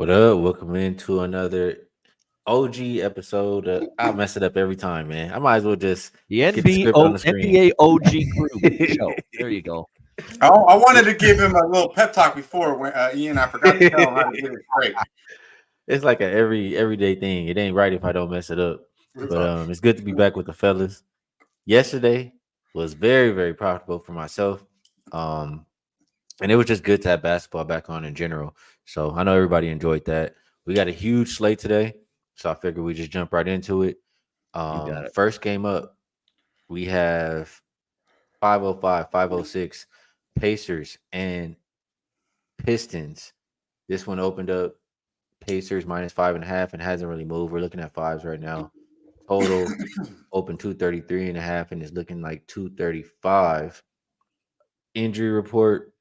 What up? Welcome into another OG episode. I mess it up every time, man. I might as well just The get the script on the screen. NBA OG crew show. There you go. I wanted to give him a little pep talk before when Ian. I forgot to tell him how to get it straight. It's like a everyday thing. It ain't right if I don't mess it up. But it's good to be back with the fellas. Yesterday was very profitable for myself. Um, and it was just good to have basketball back on in general. So I know everybody enjoyed that. We got a huge slate today, so I figured we just jump right into it. got it. First game up, we have 505, 506 Pacers and Pistons. This one opened up Pacers minus 5.5 and hasn't really moved. We're looking at fives right now. Total open 233.5 and is looking like 235. Injury report: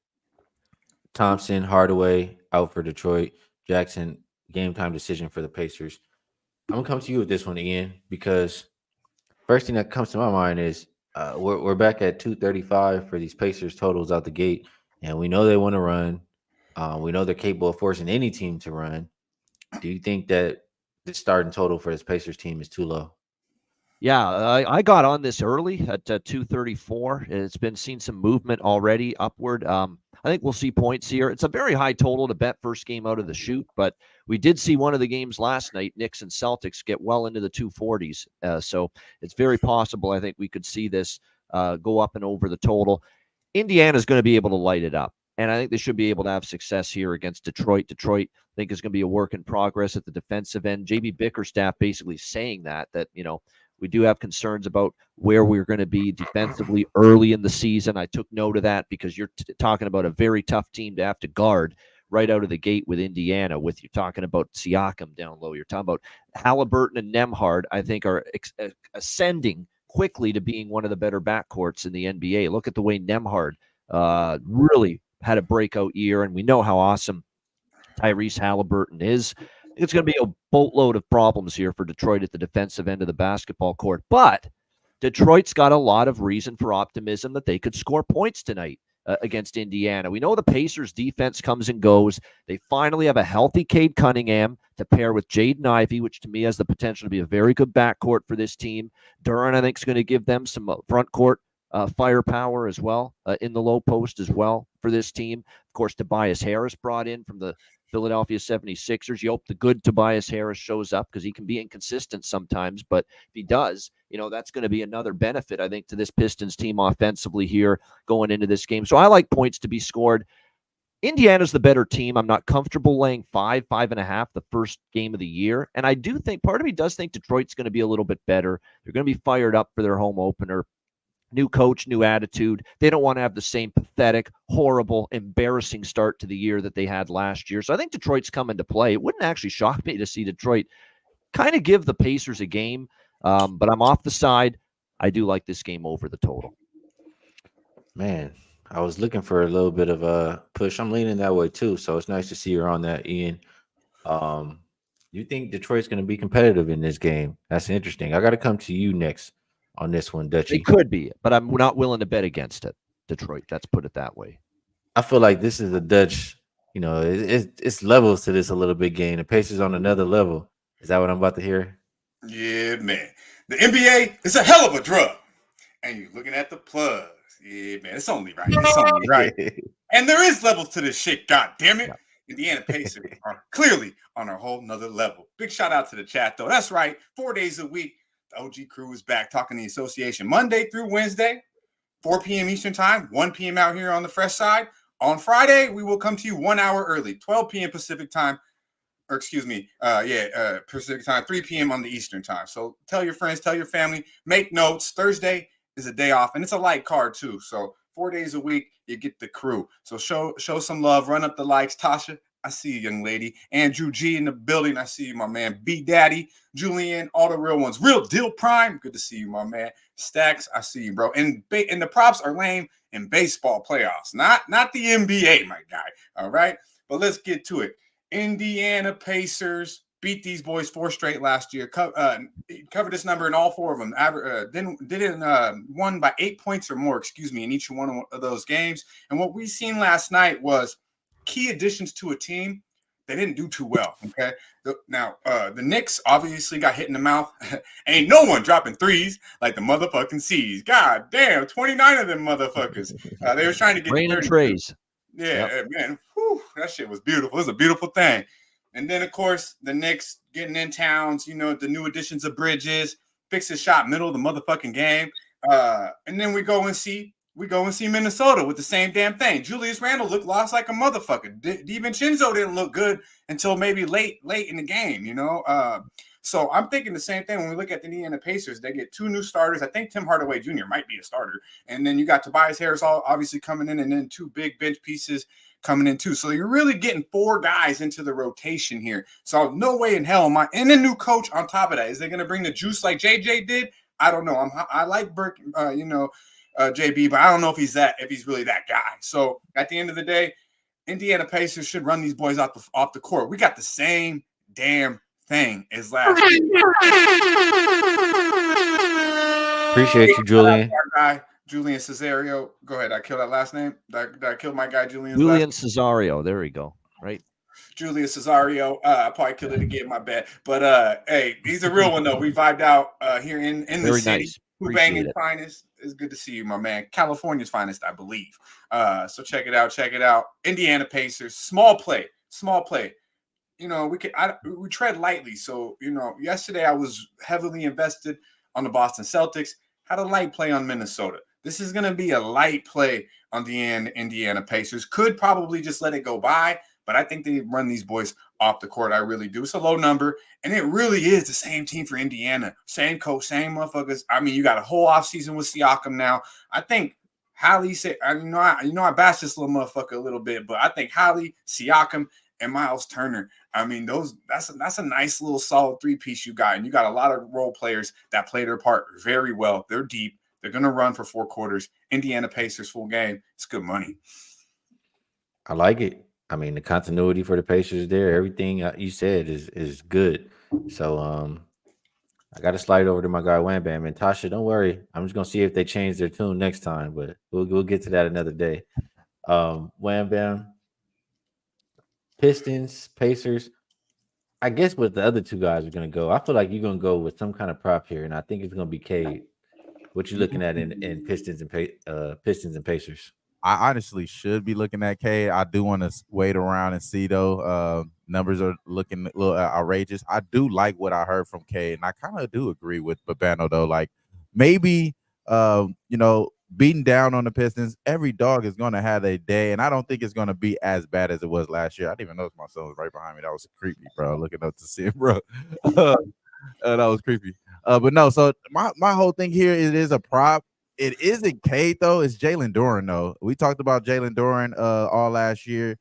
Thompson, Hardaway out for Detroit. Jackson, game time decision for the Pacers. I'm gonna come to you with this one, Ian, because first thing that comes to my mind is we're back at 235 for these Pacers totals out the gate, and we know they want to run. We know they're capable of forcing any team to run. Do you think that the starting total for this Pacers team is too low? Yeah, I got on this early at 234. It's been seeing some movement already upward. I think we'll see points here. It's a very high total to bet first game out of the shoot, but we did see one of the games last night, Knicks and Celtics, get well into the 240s. So it's very possible. I think we could see this go up and over the total. Indiana's going to be able to light it up. And I think they should be able to have success here against Detroit. Detroit, I think, is going to be a work in progress at the defensive end. JB Bickerstaff basically saying that we do have concerns about where we're going to be defensively early in the season. I took note of that because you're talking about a very tough team to have to guard right out of the gate with Indiana. With you're talking about Siakam down low. You're talking about Halliburton and Nembhard, I think, are ascending quickly to being one of the better backcourts in the NBA. Look at the way Nembhard really had a breakout year, and we know how awesome Tyrese Halliburton is. It's going to be a boatload of problems here for Detroit at the defensive end of the basketball court. But Detroit's got a lot of reason for optimism that they could score points tonight against Indiana. We know the Pacers' defense comes and goes. They finally have a healthy Cade Cunningham to pair with Jaden Ivey, which to me has the potential to be a very good backcourt for this team. Duran, I think, is going to give them some front court firepower as well in the low post as well for this team. Of course, Tobias Harris brought in from the Philadelphia 76ers. You hope the good Tobias Harris shows up because he can be inconsistent sometimes, but if he does, that's going to be another benefit, I think, to this Pistons team offensively here going into this game. So I like points to be scored. Indiana's the better team. I'm not comfortable laying 5.5 the first game of the year. And I do think, part of me does think Detroit's going to be a little bit better. They're going to be fired up for their home opener. New coach, new attitude. They don't want to have the same pathetic, horrible, embarrassing start to the year that they had last year. So I think Detroit's come into play. It wouldn't actually shock me to see Detroit kind of give the Pacers a game, but I'm off the side. I do like this game over the total. Man, I was looking for a little bit of a push. I'm leaning that way too, so it's nice to see you're on that, Ian. You think Detroit's going to be competitive in this game? That's interesting. I got to come to you next on this one, Dutchie. They could be, but I'm not willing to bet against it. Detroit, let's put it that way. I feel like this is a Dutch, it's levels to this a little bit game. The Pacers on another level. Is that what I'm about to hear? Yeah, man. The NBA is a hell of a drug. And you're looking at the plugs. Yeah, man. It's only right. It's only right. And there is levels to this shit, god damn it. Yeah. Indiana Pacers are clearly on a whole nother level. Big shout out to the chat, though. That's right. 4 days a week. The OG crew is back talking the association Monday through Wednesday, 4 p.m. Eastern time, 1 p.m. out here on the fresh side. On Friday, we will come to you 1 hour early, 12 p.m. Pacific time, Pacific time, 3 p.m. on the Eastern time. So tell your friends, tell your family, make notes. Thursday is a day off, and it's a light card too. So 4 days a week, you get the crew. So show some love, run up the likes. Tasha, I see you, young lady. Andrew G in the building. I see you, my man. B Daddy, Julian, all the real ones. Real Deal Prime. Good to see you, my man. Stacks, I see you, bro. And the props are lame in baseball playoffs, not the NBA, my guy. All right, but let's get to it. Indiana Pacers beat these boys 4 straight last year. Covered this number in all 4 of them. Won by 8 points or more, in each one of those games. And what we seen last night was key additions to a team they didn't do too well. Okay. Now, the Knicks obviously got hit in the mouth. Ain't no one dropping threes like the motherfucking C's. God damn, 29 of them motherfuckers. They were trying to get Rain and 32. trays. Yeah, man. Whew, that shit was beautiful. It was a beautiful thing. And then, of course, the Knicks getting in towns, you know, the new additions of Bridges, fix his shot middle of the motherfucking game. And then we go and see Minnesota with the same damn thing. Julius Randle looked lost like a motherfucker. DiVincenzo didn't look good until maybe late in the game, you know. So I'm thinking the same thing when we look at the Indiana Pacers. They get 2 new starters. I think Tim Hardaway Jr. might be a starter. And then you got Tobias Harris obviously coming in, and then 2 big bench pieces coming in too. So you're really getting 4 guys into the rotation here. So no way in hell and a new coach on top of that. Is they going to bring the juice like JJ did? I don't know. I like Burke, JB, but I don't know if he's really that guy. So at the end of the day, Indiana Pacers should run these boys off the court. We got the same damn thing as last year. Appreciate you, Julian. Julian Cesario. Go ahead. I killed that last name. Did I kill my guy, Julian Cesario. There we go. Right. Julius Cesario. I probably killed it again, my bad. But hey, he's a real one though. We vibed out here in the Very city. nice. Banging finest. It's good to see you, my man. California's finest, I believe. So check it out. Indiana Pacers, small play. You know, we tread lightly. So, you know, yesterday I was heavily invested on the Boston Celtics. Had a light play on Minnesota. This is going to be a light play on the Indiana Pacers. Could probably just let it go by, but I think they run these boys off the court. I really do. It's a low number, and it really is the same team for Indiana. Same coach, same motherfuckers. I mean, you got a whole offseason with Siakam now. I think Hallie said, I bashed this little motherfucker a little bit, but I think Hallie, Siakam, and Miles Turner. I mean, that's a nice little solid 3-piece you got, and you got a lot of role players that play their part very well. They're deep. They're going to run for 4 quarters. Indiana Pacers full game. It's good money. I like it. I mean, the continuity for the Pacers there, everything you said is good. So I got to slide over to my guy Wham Bam. And Tasha, don't worry. I'm just going to see if they change their tune next time, but we'll get to that another day. Wham Bam. Pistons, Pacers. I guess what the other 2 guys are going to go. I feel like you're going to go with some kind of prop here, and I think it's going to be Cade. What you looking at in Pistons and Pacers? I honestly should be looking at Cade. I do want to wait around and see though. Numbers are looking a little outrageous. I do like what I heard from Cade, and I kind of do agree with Babano though. Like maybe beating down on the Pistons, every dog is going to have a day, and I don't think it's going to be as bad as it was last year. I didn't even notice my son was right behind me. That was creepy, bro. Looking up to see him, bro. That was creepy. But no, so my whole thing here, it is a prop. It isn't Cade, though. It's Jalen Duren, though. We talked about Jalen Duren all last year.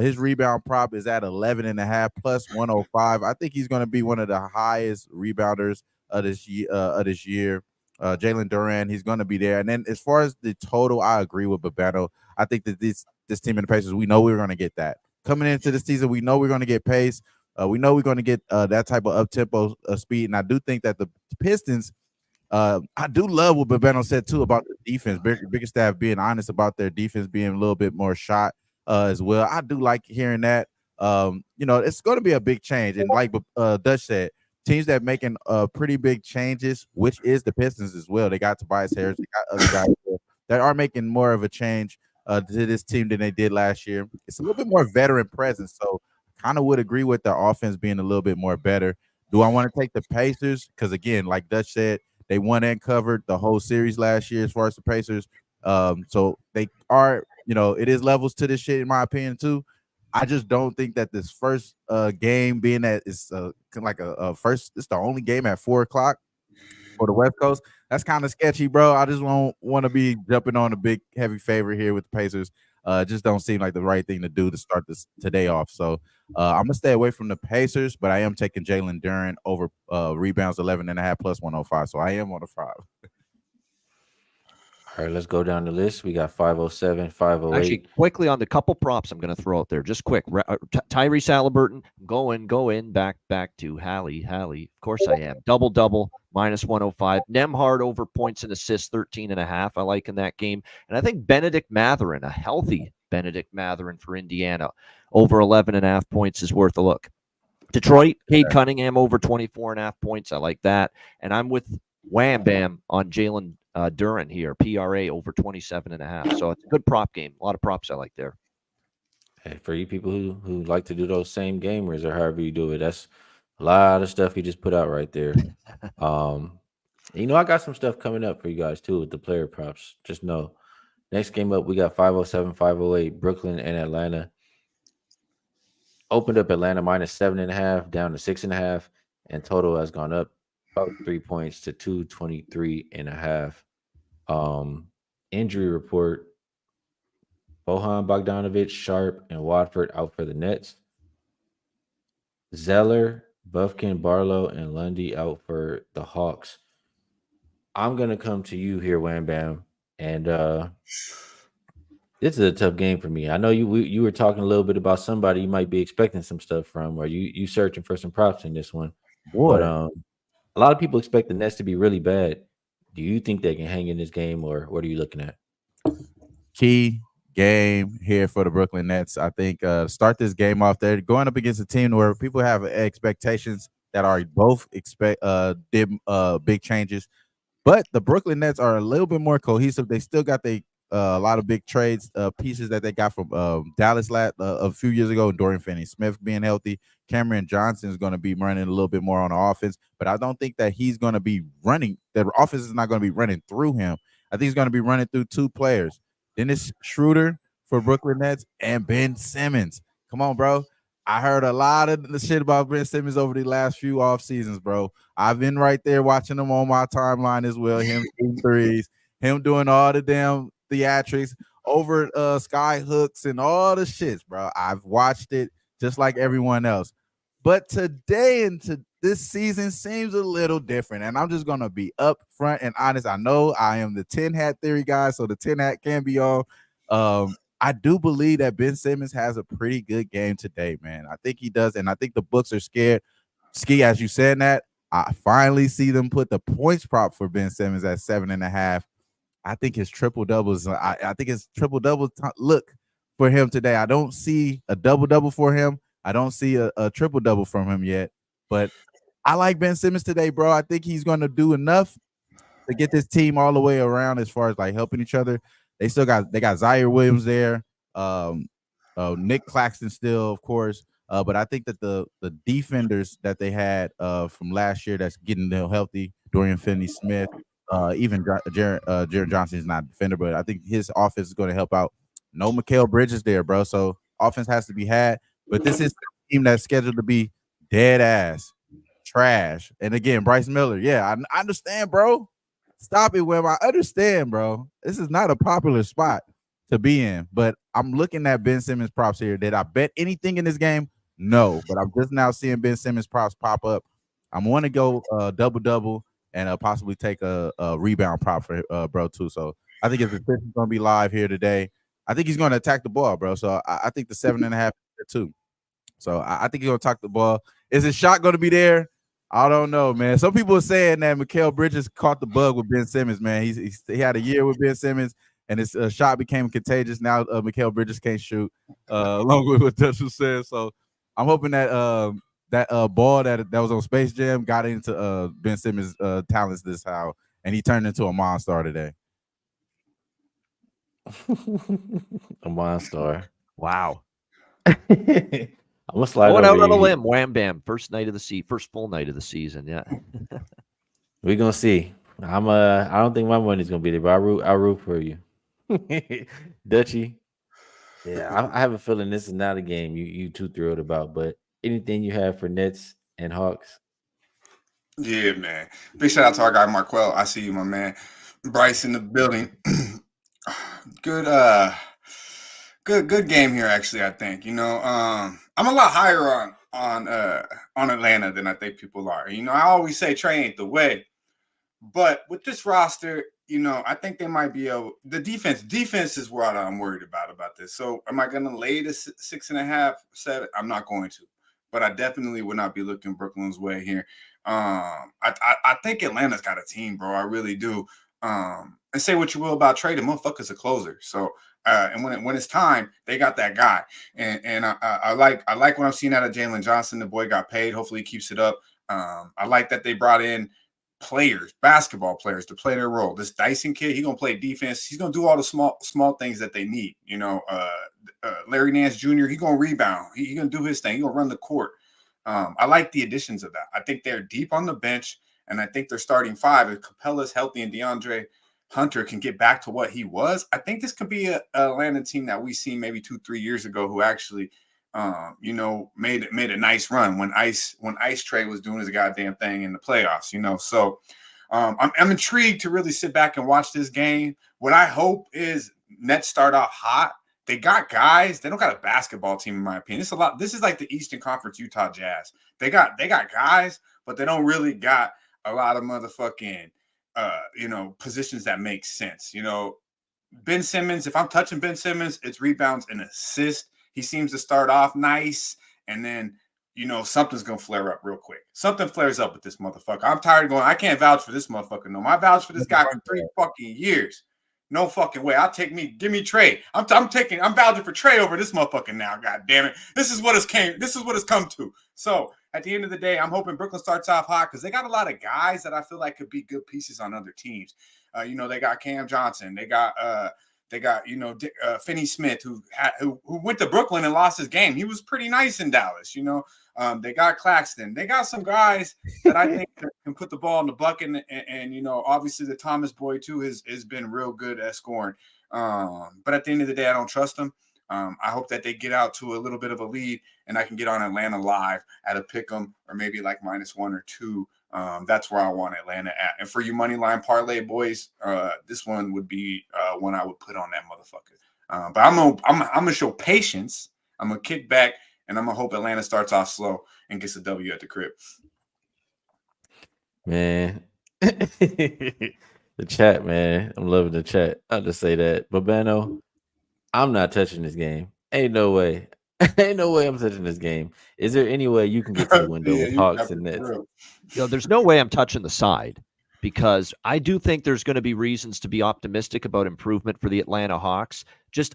His rebound prop is at 11.5 plus 105. I think he's going to be one of the highest rebounders of this year. Jalen Duren, he's going to be there. And then as far as the total, I agree with Babano. I think that this team in the Pacers, we know we're going to get that. Coming into the season, we know we're going to get pace. We know we're going to get that type of up-tempo speed. And I do think that the Pistons, I do love what Babano said, too, about the defense. Bickerstaff being honest about their defense being a little bit more shot as well. I do like hearing that. It's going to be a big change. And like Dutch said, teams that making pretty big changes, which is the Pistons as well. They got Tobias Harris. They got other guys that are making more of a change to this team than they did last year. It's a little bit more veteran presence, so kind of would agree with the offense being a little bit more better. Do I want to take the Pacers? Because, again, like Dutch said, they won and covered the whole series last year as far as the Pacers. So they are, it is levels to this shit, in my opinion, too. I just don't think that this first game, being that it's like a first, it's the only game at 4 o'clock for the West Coast. That's kind of sketchy, bro. I just won't want to be jumping on a big heavy favorite here with the Pacers. Just don't seem like the right thing to do to start this today off. So I'm gonna stay away from the Pacers, but I am taking Jalen Duren over rebounds 11.5 plus 105. So I am on a 5. All right, let's go down the list. We got 507, 508. Actually, quickly on the couple props I'm going to throw out there, just quick. Tyrese Halliburton, go in, back to Hallie. Of course I am. Double, minus 105. Nembhard over points and assists, 13.5. I like in that game. And I think Benedict Mathurin, a healthy Benedict Mathurin for Indiana. Over 11.5 points is worth a look. Detroit, Cade Cunningham over 24.5 points. I like that. And I'm with Wham Bam on Jalen Duren here, PRA over 27.5. So it's a good prop game. A lot of props I like there. Hey, for you people who like to do those same gamers or however you do it, that's a lot of stuff you just put out right there. I got some stuff coming up for you guys too with the player props. Just know, next game up, we got 507, 508, Brooklyn and Atlanta. Opened up Atlanta minus 7.5, down to 6.5, and total has gone up about 3 points to 223.5. Injury report: Bojan Bogdanovic, Sharp, and Watford out for the Nets. Zeller, Bufkin, Barlow, and Lundy out for the Hawks. I'm gonna come to you here, Wham Bam, and this is a tough game for me. I know you were talking a little bit about somebody you might be expecting some stuff from, or you searching for some props in this one. Boy, But a lot of people expect the Nets to be really bad. Do you think they can hang in this game, or what are you looking at? key game here for the Brooklyn Nets. I think start this game off there, going up against a team where people have expectations that are both big changes. But the Brooklyn Nets are a little bit more cohesive. They still got a lot of big trades pieces that they got from Dallas a few years ago. Dorian Finney-Smith being healthy. Cameron Johnson is going to be running a little bit more on the offense, but I don't think that he's going to be running. The offense is not going to be running through him. I think he's going to be running through two players. Dennis Schroeder for Brooklyn Nets and Ben Simmons. Come on, bro. I heard a lot of the shit about Ben Simmons over the last few off seasons, bro. I've been right there watching him on my timeline as well. Him shooting threes, him doing all the damn theatrics over sky hooks and all the shits, bro. I've watched it just like everyone else. But today into this season seems a little different. And I'm just gonna be upfront and honest. I know I am the 10 hat theory guy, so the 10 hat can be on. I do believe that Ben Simmons has a pretty good game today, man. I think he does, and I think the books are scared. Skee, as you said that, I finally see them put the points prop for Ben Simmons at 7.5. I think his triple doubles. I think his triple double look for him today. I don't see a double double for him. I don't see a triple double from him yet. But I like Ben Simmons today, bro. I think he's going to do enough to get this team all the way around as far as like helping each other. They got Zaire Williams there, Nick Claxton still, of course. But I think that the defenders that they had from last year that's getting them healthy, Dorian Finney-Smith, even Jared Johnson is not a defender, but I think his offense is going to help out. No Mikal Bridges there, bro. So offense has to be had. But this is a team that's scheduled to be dead ass trash. And again, Bryce Miller. Yeah, I understand, bro. Stop it, Webb. I understand, bro. This is not a popular spot to be in, but I'm looking at Ben Simmons props here. Did I bet anything in this game? No, but I'm just now seeing Ben Simmons props pop up. I'm want to go double and possibly take a rebound prop for bro too. So I think his position is going to be live here today. I think he's going to attack the ball, bro. So I think the 7.5 too. So I think he's going to attack the ball. Is his shot going to be there? I don't know, man. Some people are saying that Mikal Bridges caught the bug with Ben Simmons, man. He had a year with Ben Simmons, and his shot became contagious. Now Mikal Bridges can't shoot, along with what Dutch was saying. So I'm hoping that that ball that was on Space Jam got into Ben Simmons' talents this how, and he turned into a monster today. A monster. Wow. I'm gonna slide Going over out on a here. limb, wham bam. First full night of the season. Yeah. We're gonna see. I don't think my money's gonna be there, but I'll root for you. Dutchy. Yeah, I have a feeling this is not a game you too thrilled about, but anything you have for Nets and Hawks? Yeah, man. Big shout out to our guy Marquell. I see you, my man. Bryce in the building. Good game here, actually. I think I'm a lot higher on Atlanta than I think people are. I always say Trey ain't the way, but with this roster, I think they might be able. The defense is what I'm worried about this. So, am I going to lay the 6.5, 7? I'm not going to, but I definitely would not be looking Brooklyn's way here. I think Atlanta's got a team, bro. I really do. and say what you will about Trey, the motherfucker's a closer. So and when it's time, they got that guy. And I like what I'm seeing out of Jalen Johnson. The boy got paid. Hopefully he keeps it up. I like that they brought in basketball players to play their role. This Dyson kid, he's gonna play defense. He's gonna do all the small things that they need. Larry Nance Jr., he's gonna rebound. He's gonna do his thing. He's gonna run the court. I like the additions of that. I think they're deep on the bench, and I think they're starting five. If Capella's healthy and DeAndre Hunter can get back to what he was, I think this could be a Atlanta team that we seen maybe 2-3 years ago who actually made a nice run when Ice Trae was doing his goddamn thing in the playoffs, So I'm intrigued to really sit back and watch this game. What I hope is Nets start off hot. They got guys. They don't got a basketball team, in my opinion. This is like the Eastern Conference Utah Jazz. They got guys, but they don't really got a lot of motherfucking positions that make sense. Ben Simmons, if I'm touching Ben Simmons, it's rebounds and assists. He seems to start off nice, and then something's gonna flare up real quick. Something flares up with this motherfucker. I'm tired of going. I can't vouch for this motherfucker no more. I vouched for this guy for 3 fucking years. No fucking way. Give me Trey. I'm vouching for Trey over this motherfucker now. God damn it. This is what it's come to. So at the end of the day, I'm hoping Brooklyn starts off hot because they got a lot of guys that I feel like could be good pieces on other teams. They got Cam Johnson. They got Finney Smith, who went to Brooklyn and lost his game. He was pretty nice in Dallas. They got Claxton. They got some guys that I think can put the ball in the bucket. And obviously the Thomas boy too has been real good at scoring. But at the end of the day, I don't trust them. I hope that they get out to a little bit of a lead and I can get on Atlanta live at a pick'em or maybe like -1 or 2. That's where I want Atlanta at. And for you money line parlay boys, this one would be one I would put on that motherfucker. But I'm gonna show patience. I'm gonna kick back and I'm gonna hope Atlanta starts off slow and gets a W at the crib. Man, the chat, man. I'm loving the chat. I'll just say that. Babano, I'm not touching this game. Ain't no way. Ain't no way I'm touching this game. Is there any way you can get to the window with Hawks and Nets? There's no way I'm touching the side because I do think there's going to be reasons to be optimistic about improvement for the Atlanta Hawks.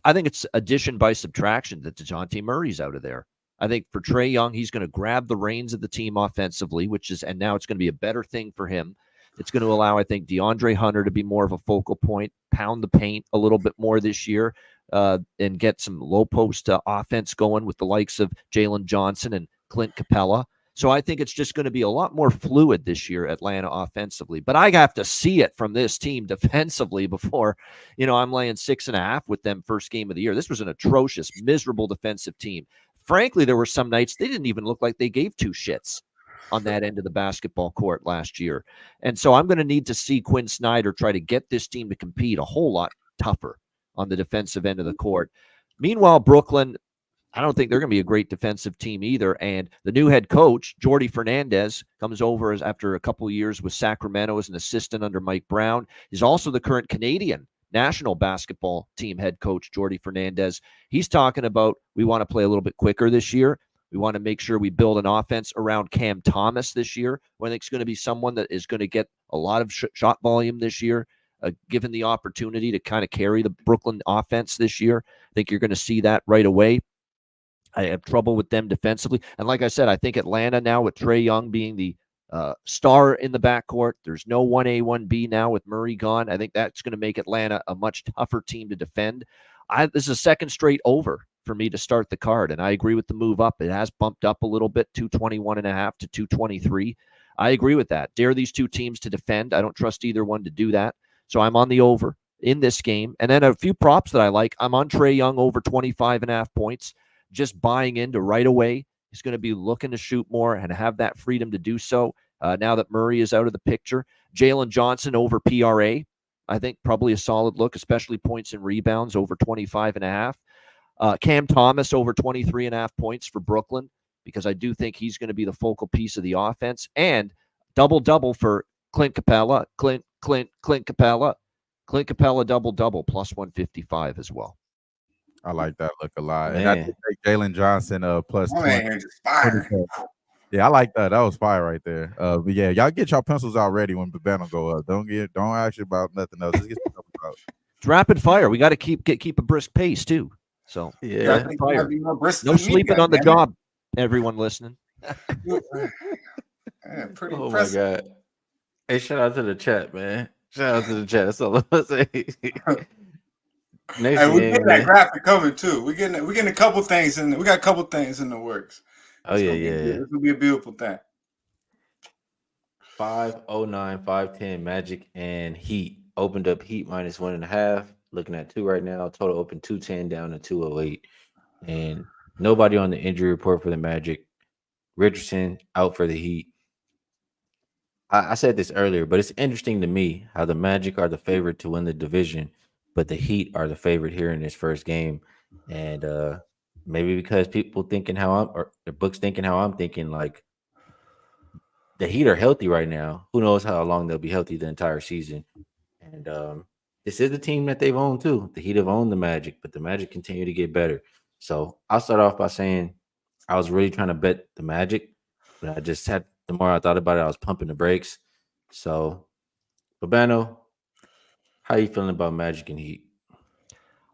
I think it's addition by subtraction that DeJounte Murray's out of there. I think for Trae Young, he's going to grab the reins of the team offensively, and now it's going to be a better thing for him. It's going to allow, I think, DeAndre Hunter to be more of a focal point, pound the paint a little bit more this year, and get some low post offense going with the likes of Jalen Johnson and Clint Capella. So I think it's just going to be a lot more fluid this year, Atlanta offensively. But I have to see it from this team defensively before, I'm laying 6.5 with them first game of the year. This was an atrocious, miserable defensive team. Frankly, there were some nights they didn't even look like they gave two shits on that end of the basketball court last year. And so I'm going to need to see Quinn Snyder try to get this team to compete a whole lot tougher on the defensive end of the court. Meanwhile, Brooklyn, I don't think they're going to be a great defensive team either. And the new head coach, Jordy Fernandez, comes over after a couple of years with Sacramento as an assistant under Mike Brown. He's also the current Canadian national basketball team head coach, Jordy Fernandez. He's talking about we want to play a little bit quicker this year. We want to make sure we build an offense around Cam Thomas this year, who I think is going to be someone that is going to get a lot of shot volume this year, given the opportunity to kind of carry the Brooklyn offense this year. I think you're going to see that right away. I have trouble with them defensively. And like I said, I think Atlanta now with Trae Young being the star in the backcourt, there's no 1A, 1B now with Murray gone. I think that's going to make Atlanta a much tougher team to defend. This is a second straight over for me to start the card, and I agree with the move up. It has bumped up a little bit, 221.5 to 223. I agree with that. Dare these two teams to defend. I don't trust either one to do that. So I'm on the over in this game. And then a few props that I like. I'm on Trae Young over 25.5 points. Just buying into right away. He's going to be looking to shoot more and have that freedom to do so now that Murray is out of the picture. Jalen Johnson over PRA. I think probably a solid look, especially points and rebounds over 25.5. Cam Thomas over 23.5 points for Brooklyn, because I do think he's going to be the focal piece of the offense. And double-double for Clint Capella. Clint Capella. Clint Capella double-double plus 155 as well. I like that look a lot. Man. And I think Jalen Johnson plus 20. Yeah, I like that. That was fire right there. But yeah, y'all get your pencils out ready when the banner go up. Don't ask you about nothing else. Just get your pencils out. It's rapid fire. We got to keep a brisk pace too. So I Yeah. think you might be more brisk no than me, sleeping on the goddammit. job. Everyone listening. Yeah, pretty Oh my impressive. god. Hey, shout out to the chat, man. Shout out to the chat. That's all I'm gonna say. Next Hey, we're game, getting that man. graphic coming too. We're getting a couple things in. We got a couple things in the works. Oh yeah, yeah. It's gonna be a beautiful thing. 509, 510 Magic and Heat opened up Heat minus 1.5. Looking at 2 right now. Total open 210 down to 208. And nobody on the injury report for the Magic. Richardson out for the Heat. I said this earlier, but it's interesting to me how the Magic are the favorite to win the division, but the Heat are the favorite here in this first game. And maybe because people thinking how I'm, or the books thinking how I'm thinking, like the Heat are healthy right now. Who knows how long they'll be healthy the entire season? And this is the team that they've owned too. The Heat have owned the Magic, but the Magic continue to get better. So I'll start off by saying I was really trying to bet the Magic, but I just had the more I thought about it, I was pumping the brakes. So, Babano, how you feeling about Magic and Heat?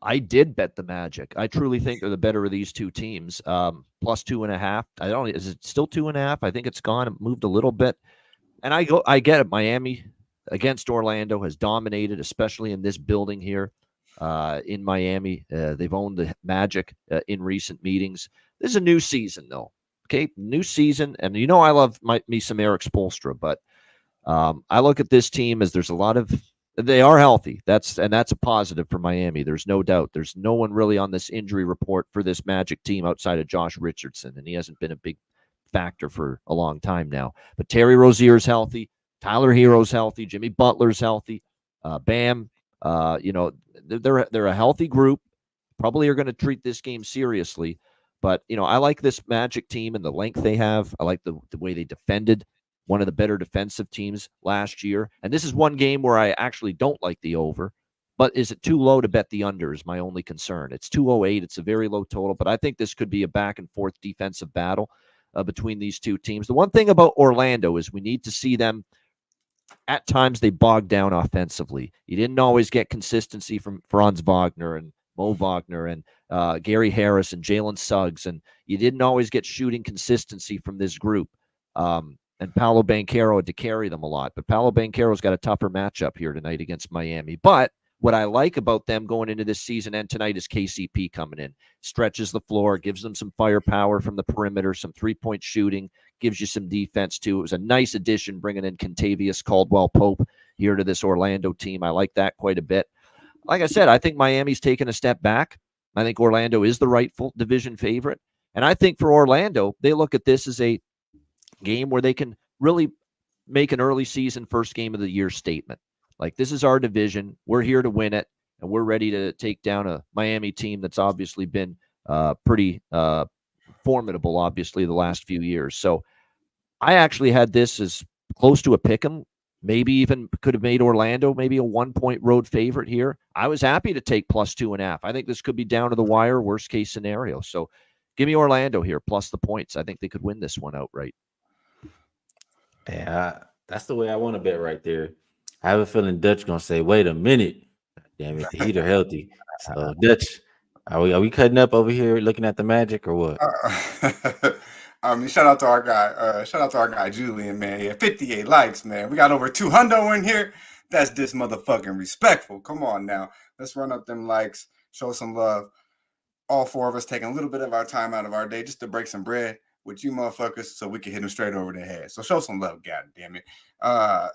I did bet the Magic. I truly think they're the better of these two teams. Plus 2.5. I don't. Is it still 2.5? I think it's gone. It moved a little bit. And I get it. Miami against Orlando has dominated, especially in this building here in Miami. They've owned the Magic in recent meetings. This is a new season, though. Okay, new season, and I love me some Eric Spoelstra, but I look at this team as there's a lot of. They are healthy. That's a positive for Miami. There's no doubt. There's no one really on this injury report for this Magic team outside of Josh Richardson, and he hasn't been a big factor for a long time now. But Terry Rozier's healthy. Tyler Hero's healthy. Jimmy Butler's healthy. Bam. They're a healthy group. Probably are going to treat this game seriously. But, I like this Magic team and the length they have. I like the way they defended. One of the better defensive teams last year. And this is one game where I actually don't like the over. But is it too low to bet the under is my only concern. It's 208. It's a very low total. But I think this could be a back and forth defensive battle between these two teams. The one thing about Orlando is we need to see them. At times they bog down offensively. You didn't always get consistency from Franz Wagner and Mo Wagner and Gary Harris and Jalen Suggs. And you didn't always get shooting consistency from this group. And Paolo Banchero had to carry them a lot. But Paolo Banchero's got a tougher matchup here tonight against Miami. But what I like about them going into this season and tonight is KCP coming in. Stretches the floor, gives them some firepower from the perimeter, some three-point shooting, gives you some defense too. It was a nice addition bringing in Kentavious Caldwell-Pope here to this Orlando team. I like that quite a bit. Like I said, I think Miami's taken a step back. I think Orlando is the rightful division favorite. And I think for Orlando, they look at this as a game where they can really make an early season first game of the year statement. Like, this is our division. We're here to win it, and we're ready to take down a Miami team that's obviously been pretty formidable, obviously, the last few years. So I actually had this as close to a pick 'em. Maybe even could have made Orlando maybe a 1-point road favorite here. I was happy to take plus 2.5. I think this could be down to the wire, worst case scenario. So give me Orlando here, plus the points. I think they could win this one outright. Yeah, that's the way I want to bet right there. I have a feeling Dutch gonna say, "Wait a minute, damn it, the Heat are healthy." So Dutch, are we cutting up over here looking at the Magic or what? Shout out to our guy. Shout out to our guy Julian, man. Yeah, 58 likes, man. We got over 200 in here. That's this motherfucking respectful. Come on now, let's run up them likes. Show some love. All four of us taking a little bit of our time out of our day just to break some bread with you motherfuckers so we can hit them straight over the head. So show some love, god damn it.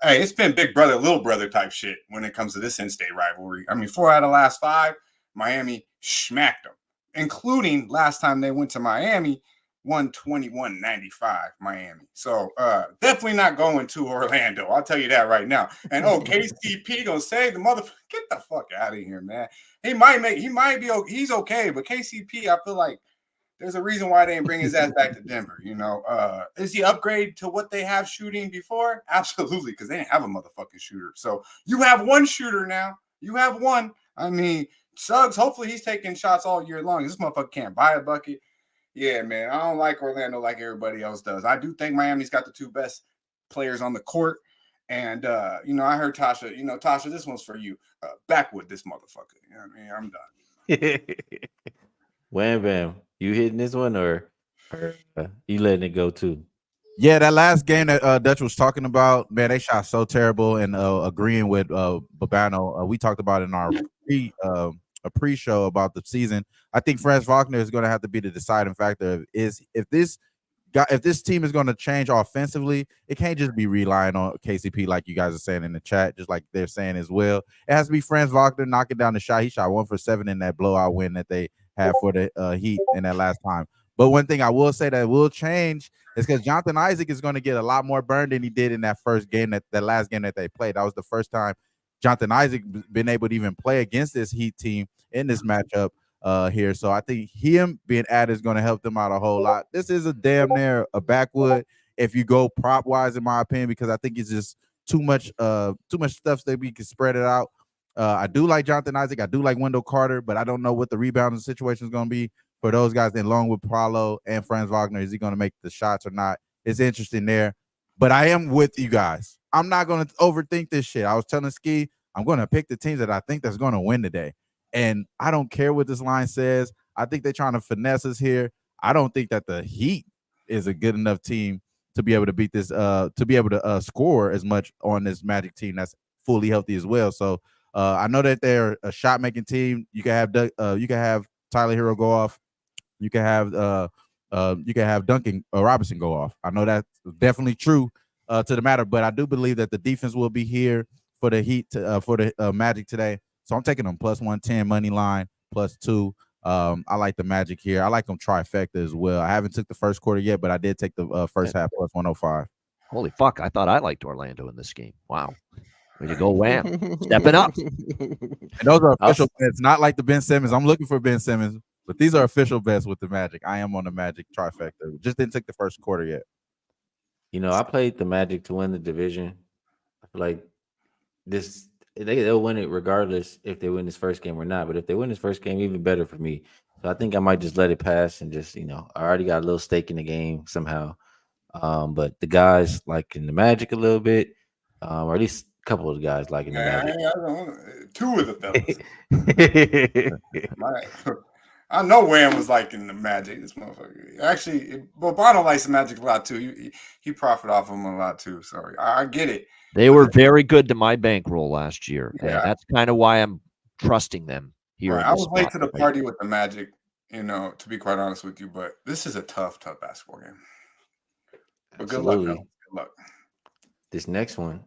Hey, it's been big brother, little brother type shit when it comes to this in-state rivalry. I mean, 4 out of the last 5, Miami smacked them, including last time they went to Miami, 121-95 Miami. So definitely not going to Orlando. I'll tell you that right now. And KCP gonna say the motherfucker, get the fuck out of here, man. He's okay, but KCP, I feel like there's a reason why they didn't bring his ass back to Denver. Is he upgrade to what they have shooting before? Absolutely, because they didn't have a motherfucking shooter. So you have one shooter now. You have one. I mean, Suggs, hopefully he's taking shots all year long. This motherfucker can't buy a bucket. Yeah, man. I don't like Orlando like everybody else does. I do think Miami's got the two best players on the court. And I heard Tasha, Tasha, this one's for you. Backwood this motherfucker. You know what I mean? I'm done. Wham bam. You hitting this one or you letting it go too? Yeah, that last game that Dutch was talking about, man, they shot so terrible. And agreeing with Babano, we talked about in our pre-show about the season. I think Franz Wagner is going to have to be the deciding factor. If this team is going to change offensively, it can't just be relying on KCP like you guys are saying in the chat, just like they're saying as well. It has to be Franz Wagner knocking down the shot. He shot 1 for 7 in that blowout win that they had for the Heat in that last time. But one thing I will say that will change is because Jonathan Isaac is going to get a lot more burn than he did in that first game, that last game that they played. That was the first time Jonathan Isaac been able to even play against this Heat team in this matchup here. So I think him being added is going to help them out a whole lot. This is a damn near a backwood if you go prop wise, in my opinion, because I think it's just too much stuff that we can spread it out. I do like Jonathan Isaac. I do like Wendell Carter, but I don't know what the rebounding situation is going to be for those guys. Then along with Paulo and Franz Wagner, is he going to make the shots or not? It's interesting there. But I am with you guys. I'm not going to overthink this shit. I was telling Skee, I'm going to pick the teams that I think that's going to win today. And I don't care what this line says. I think they're trying to finesse us here. I don't think that the Heat is a good enough team to be able to beat this, to be able to score as much on this Magic team that's fully healthy as well. So I know that they're a shot-making team. You can have Tyler Hero go off. You can have Duncan Robinson go off. I know that's definitely true to the matter, but I do believe that the defense will be here for the Heat for the Magic today. So I'm taking them plus 110 money line, plus 2. I like the Magic here. I like them trifecta as well. I haven't took the first quarter yet, but I did take the first half plus 105. Holy fuck! I thought I liked Orlando in this game. Wow, way to go, Wham! Stepping up. And those are official bets, not like the Ben Simmons. I'm looking for Ben Simmons, but these are official bets with the Magic. I am on the Magic trifecta. Just didn't take the first quarter yet. I played the Magic to win the division. I feel like they'll win it regardless if they win this first game or not. But if they win this first game, even better for me. So I think I might just let it pass and just, I already got a little stake in the game somehow. But the guys liking the Magic a little bit, or at least a couple of the guys liking the Magic. Two of the fellas. I know Wham was liking the Magic. This motherfucker. Actually, Bono likes the Magic a lot too. He profit off of him a lot too. So I get it. They were very good to my bankroll last year, Yeah. and that's kind of why I'm trusting them here. Right. I was late to the party with the Magic, to be quite honest with you, but this is a tough basketball game. But Absolutely. Good luck. This next one,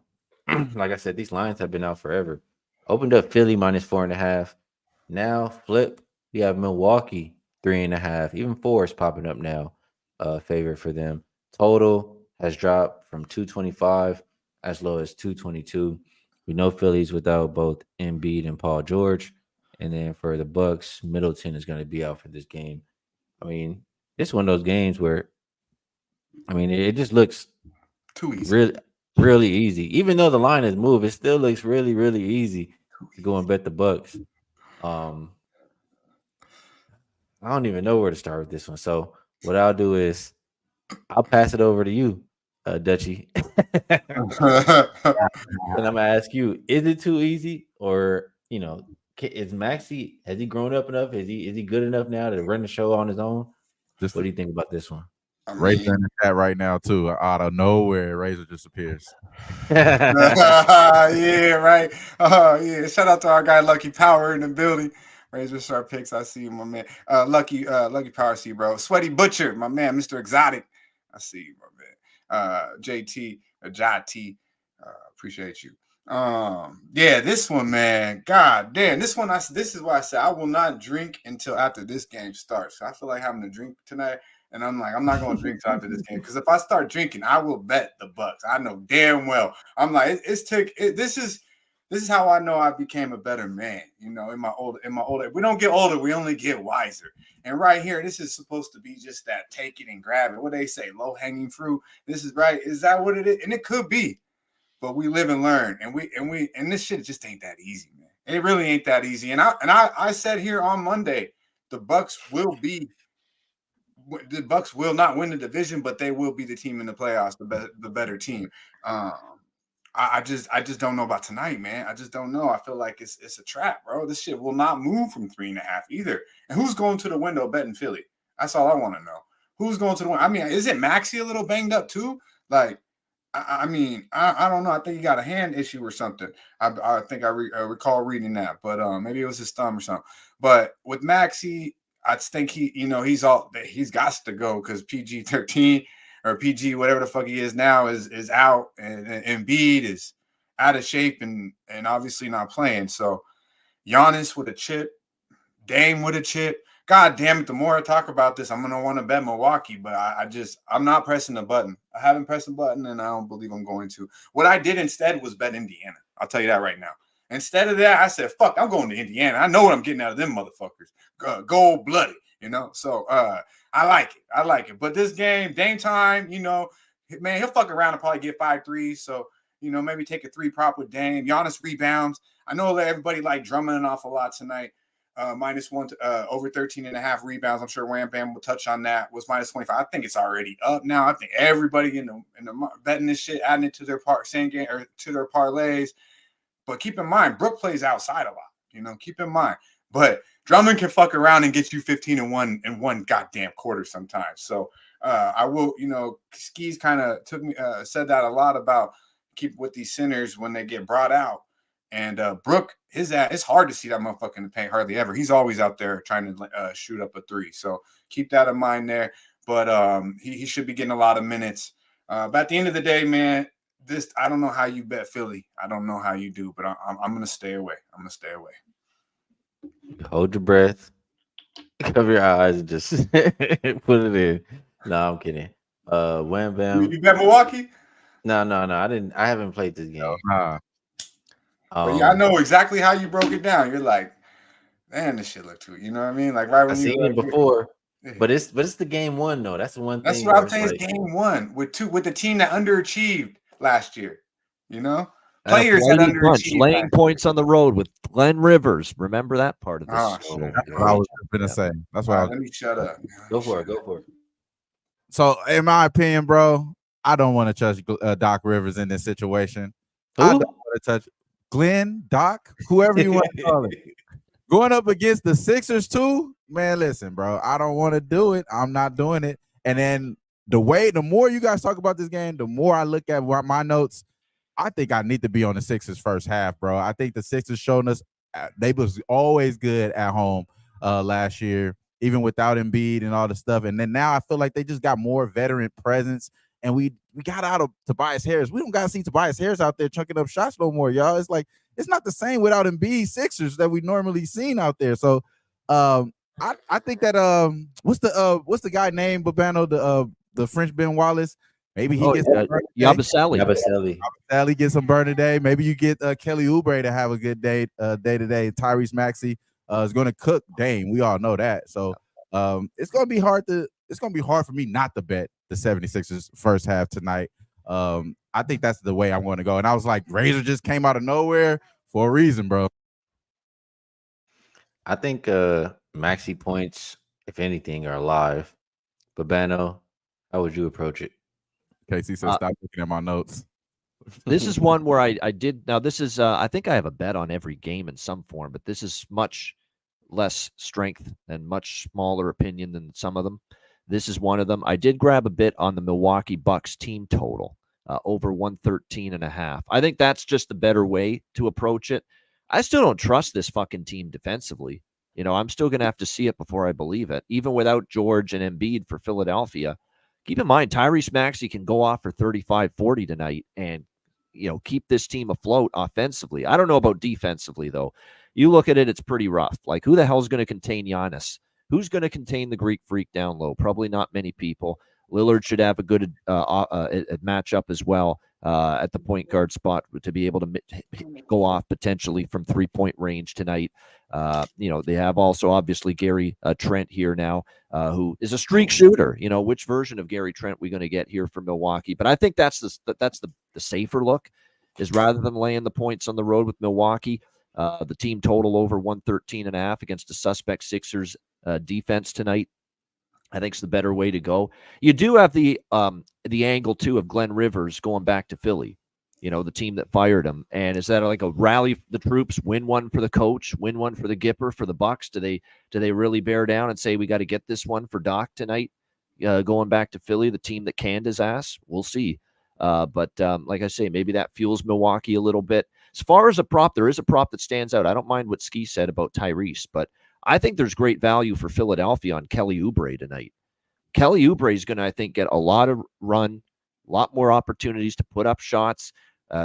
like I said, these lines have been out forever. Opened up Philly minus 4.5. Now flip. We have Milwaukee 3.5. Even 4 is popping up now. Favorite for them. Total has dropped from 225 as low as 222. We know Philly's without both Embiid and Paul George. And then for the Bucks, Middleton is going to be out for this game. I mean, it's one of those games where, it just looks too easy. Really, really easy. Even though the line has moved, it still looks really, really easy to go and bet the Bucks. I don't even know where to start with this one. So what I'll do is I'll pass it over to you, Dutchie. And I'm gonna ask you: is it too easy, or is Maxey? Has he grown up enough? Is he good enough now to run the show on his own? What do you think about this one? Razor in the chat right now too. Out of nowhere, Razor just appears. Yeah, right. Yeah. Shout out to our guy Lucky Power in the building. Razor Sharp Picks. I see you, my man. Lucky Power, see you, bro. Sweaty Butcher, my man, Mr. Exotic. I see you, my man. JT, Jati. Appreciate you. Yeah, this one, man. God damn, this one. This is why I said I will not drink until after this game starts. I feel like having a drink tonight. And I'm like, I'm not going to drink till after this game, because if I start drinking, I will bet the Bucks. I know damn well. I'm like, this is how I know I became a better man. In my older, we don't get older, we only get wiser. And right here, this is supposed to be just that take it and grab it. What they say, low hanging fruit. This is right. Is that what it is? And it could be, but we live and learn. And this shit just ain't that easy, man. It really ain't that easy. And I said here on Monday, the Bucks will be the Bucks will not win the division, but they will be the team in the playoffs, the better team. I just don't know about tonight, man. I just don't know. I feel like it's a trap, bro. This shit will not move from 3.5 either. And who's going to the window betting Philly? That's all I want to know. Who's going to the window? I mean, is it Maxey a little banged up too? Like, I mean, I don't know. I think he got a hand issue or something. I think I recall reading that, but maybe it was his thumb or something. But with Maxey, I think he's got to go because PG-13 or PG, whatever the fuck he is now, is out, and Embiid is out of shape and obviously not playing. So Giannis with a chip, Dame with a chip. God damn it! The more I talk about this, I'm gonna want to bet Milwaukee, but I'm not pressing the button. I haven't pressed the button, and I don't believe I'm going to. What I did instead was bet Indiana. I'll tell you that right now. Instead of that, I said, "Fuck, I'm going to Indiana. I know what I'm getting out of them motherfuckers. Gold blooded, you know." So I like it. But this game, Dame time, man, he'll fuck around and probably get 5 threes. So maybe take a 3 prop with Dame. Giannis rebounds. I know that everybody like Drummond an awful lot tonight. -1 over 13.5 rebounds. I'm sure Wham Bam will touch on that. Was -25. I think it's already up now. I think everybody in the betting this shit, adding it to their same game or to their parlays. But keep in mind, Brook plays outside a lot. Keep in mind. But Drummond can fuck around and get you 15 in one goddamn quarter sometimes. So I will. Skee's kind of said that a lot about keep with these centers when they get brought out. And Brook, his ass, it's hard to see that motherfucker in the paint hardly ever. He's always out there trying to shoot up a 3. So keep that in mind there. But he should be getting a lot of minutes. But at the end of the day, man, I don't know how you bet Philly. I don't know how you do, but I'm going to stay away. I'm going to stay away. Hold your breath. Cover your eyes and just put it in. No, I'm kidding. Wham Bam. You bet Milwaukee? No. I haven't played this game. But yeah, I know exactly how you broke it down. You're like, man, this shit look too. You know what I mean? Like right when I've seen it before, but it's the game 1 though. That's the one thing. That's what I'm saying. It's game 1 with the team that underachieved last year. Players that underachieved, laying points on the road with Glenn Rivers. Remember that part of this? That's what I was going to say. That's why. Let me shut up. Go for it. So, in my opinion, bro, I don't want to touch Doc Rivers in this situation. Who? I don't want to touch Glenn, Doc, whoever you want to call it. Going up against the Sixers too, man, listen, bro, I don't want to do it. I'm not doing it. And then the more you guys talk about this game, the more I look at my notes, I think I need to be on the Sixers first half, bro. I think the Sixers showing us they was always good at home last year, even without Embiid and all the stuff. And then now I feel like they just got more veteran presence. And we got out of Tobias Harris. We don't got to see Tobias Harris out there chunking up shots no more, y'all. It's like it's not the same without Embiid Sixers that we normally seen out there. So I think that what's the guy named Babano, the French Ben Wallace? Maybe he gets Yabusele gets some burn today. Maybe you get Kelly Oubre to have a good day today. Tyrese Maxey is going to cook Dame. We all know that. So it's going to be hard for me not to bet the 76ers first half tonight. I think that's the way I'm going to go. And I was like, Razor just came out of nowhere for a reason, bro. I think Maxey points, if anything, are alive. Babano, how would you approach it? Casey says, stop looking at my notes. This is one where I did. Now, this is, I think I have a bet on every game in some form, but this is much less strength and much smaller opinion than some of them. This is one of them. I did grab a bit on the Milwaukee Bucks team total over 113.5. I think that's just the better way to approach it. I still don't trust this fucking team defensively. I'm still going to have to see it before I believe it. Even without George and Embiid for Philadelphia, keep in mind, Tyrese Maxey can go off for 35-40 tonight and, keep this team afloat offensively. I don't know about defensively, though. You look at it, it's pretty rough. Like, who the hell is going to contain Giannis? Who's going to contain the Greek Freak down low? Probably not many people. Lillard should have a good matchup as well at the point guard spot to be able to go off potentially from 3-point range tonight. They have also obviously Gary Trent here now, who is a streak shooter. Which version of Gary Trent we going to get here for Milwaukee? But I think that's the safer look, is rather than laying the points on the road with Milwaukee, the team total over 113.5 against the suspect Sixers defense tonight. I think it's the better way to go. You do have the angle too of Glenn Rivers going back to Philly, the team that fired him. And is that like a rally the troops, win one for the coach, win one for the Gipper, for the Bucks? Do they really bear down and say we got to get this one for Doc tonight? Going back to Philly, the team that canned his ass. We'll see. But like I say, maybe that fuels Milwaukee a little bit. As far as a prop, there is a prop that stands out. I don't mind what Skee said about Tyrese, but I think there's great value for Philadelphia on Kelly Oubre tonight. Kelly Oubre is going to, I think, get a lot of run, a lot more opportunities to put up shots,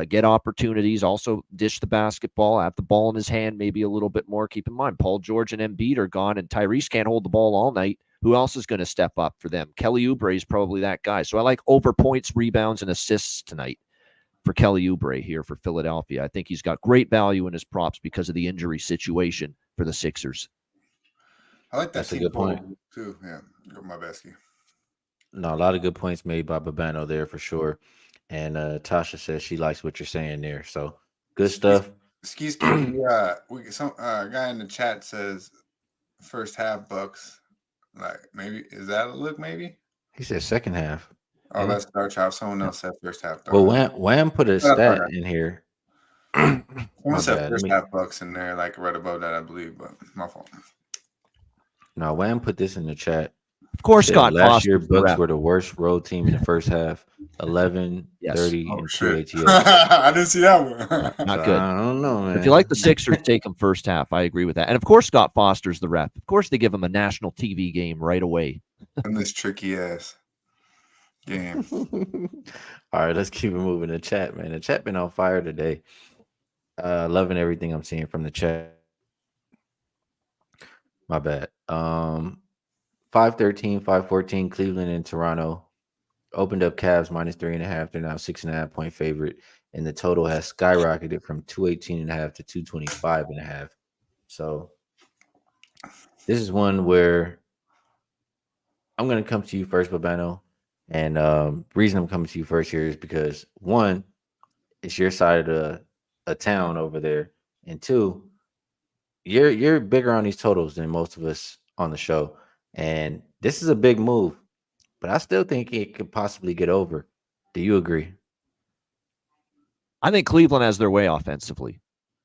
get opportunities, also dish the basketball, have the ball in his hand maybe a little bit more. Keep in mind, Paul George and Embiid are gone, and Tyrese can't hold the ball all night. Who else is going to step up for them? Kelly Oubre is probably that guy. So I like over points, rebounds, and assists tonight for Kelly Oubre here for Philadelphia. I think he's got great value in his props because of the injury situation for the Sixers. I like that. That's a good point too. Yeah, my bestie. No, a lot of good points made by Babano there for sure. And Tasha says she likes what you're saying there. So good stuff. Skees, some guy in the chat says first half Bucks. Like maybe is that a look? Maybe he said second half. Oh, that's Dark Child. Someone else said first half. Well, Wham put a stat in here. Someone said first half Bucks in there, like right above that, I believe. But my fault. No, Wham put this in the chat. Of course, Scott last year Bucks were the worst road team in the first half. 11, 30, and 2 ATS. I didn't see that one. Not good. I don't know, man. If you like the Sixers, take them first half. I agree with that. And of course, Scott Foster's the ref. Of course, they give him a national TV game right away. In this tricky ass game. All right, let's keep it moving. The chat, man. The chat been on fire today. Loving everything I'm seeing from the chat. My bad. 5-13, 5-14, Cleveland and Toronto opened up Cavs -3.5. They're now 6.5-point favorite, and the total has skyrocketed from 218.5 to 225.5. So this is one where I'm going to come to you first, Babano. And reason I'm coming to you first here is because one, it's your side of the town over there, and two, you're bigger on these totals than most of us on the show, and this is a big move, but I still think it could possibly get over. Do you agree? I think Cleveland has their way offensively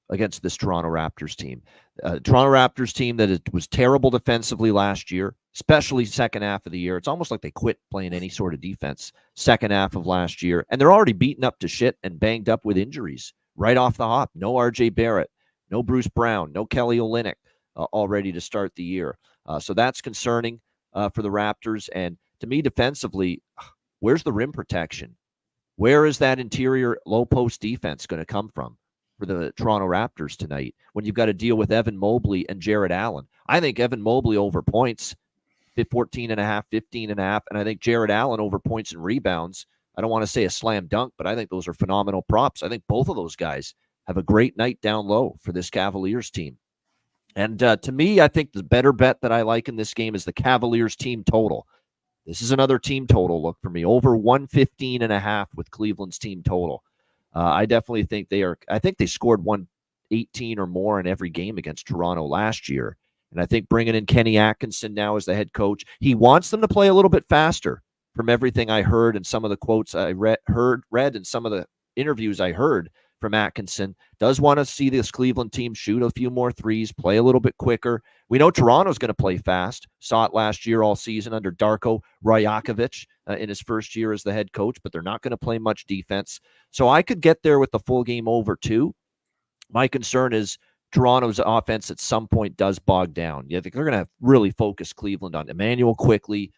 against this Toronto Raptors team. Toronto Raptors team that was terrible defensively last year, especially second half of the year. It's almost like they quit playing any sort of defense second half of last year, and they're already beaten up to shit and banged up with injuries right off the hop. No RJ Barrett, no Bruce Brown, no Kelly Olynyk all ready to start the year. So that's concerning for the Raptors. And to me, defensively, where's the rim protection? Where is that interior low post defense going to come from for the Toronto Raptors tonight when you've got to deal with Evan Mobley and Jared Allen? I think Evan Mobley over points, 14.5, 15.5, and I think Jared Allen over points and rebounds. I don't want to say a slam dunk, but I think those are phenomenal props. I think both of those guys have a great night down low for this Cavaliers team. And to me, I think the better bet that I like in this game is the Cavaliers team total. This is another team total look for me, over 115.5 with Cleveland's team total. I definitely think I think they scored 118 or more in every game against Toronto last year. And I think bringing in Kenny Atkinson now as the head coach, he wants them to play a little bit faster from everything I heard and some of the quotes I read and some of the interviews I heard from Atkinson. Does want to see this Cleveland team shoot a few more threes, play a little bit quicker. We know Toronto's going to play fast. Saw it last year all season under Darko Rajakovic in his first year as the head coach, but they're not going to play much defense. So I could get there with the full game over too. My concern is Toronto's offense at some point does bog down. I think they're going to really focus Cleveland on Emmanuel Quickley,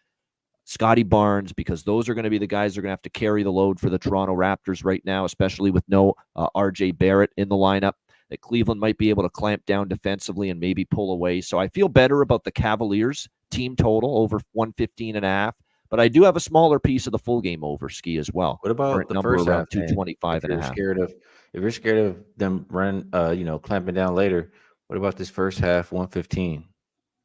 Scotty Barnes, because those are going to be the guys that are going to have to carry the load for the Toronto Raptors right now, especially with no RJ Barrett in the lineup, that Cleveland might be able to clamp down defensively and maybe pull away. So I feel better about the Cavaliers team total over 115.5, but I do have a smaller piece of the full game over, Skee, as well. What about the first half? 225.5. If you're scared of them clamping down later, what about this first half 115?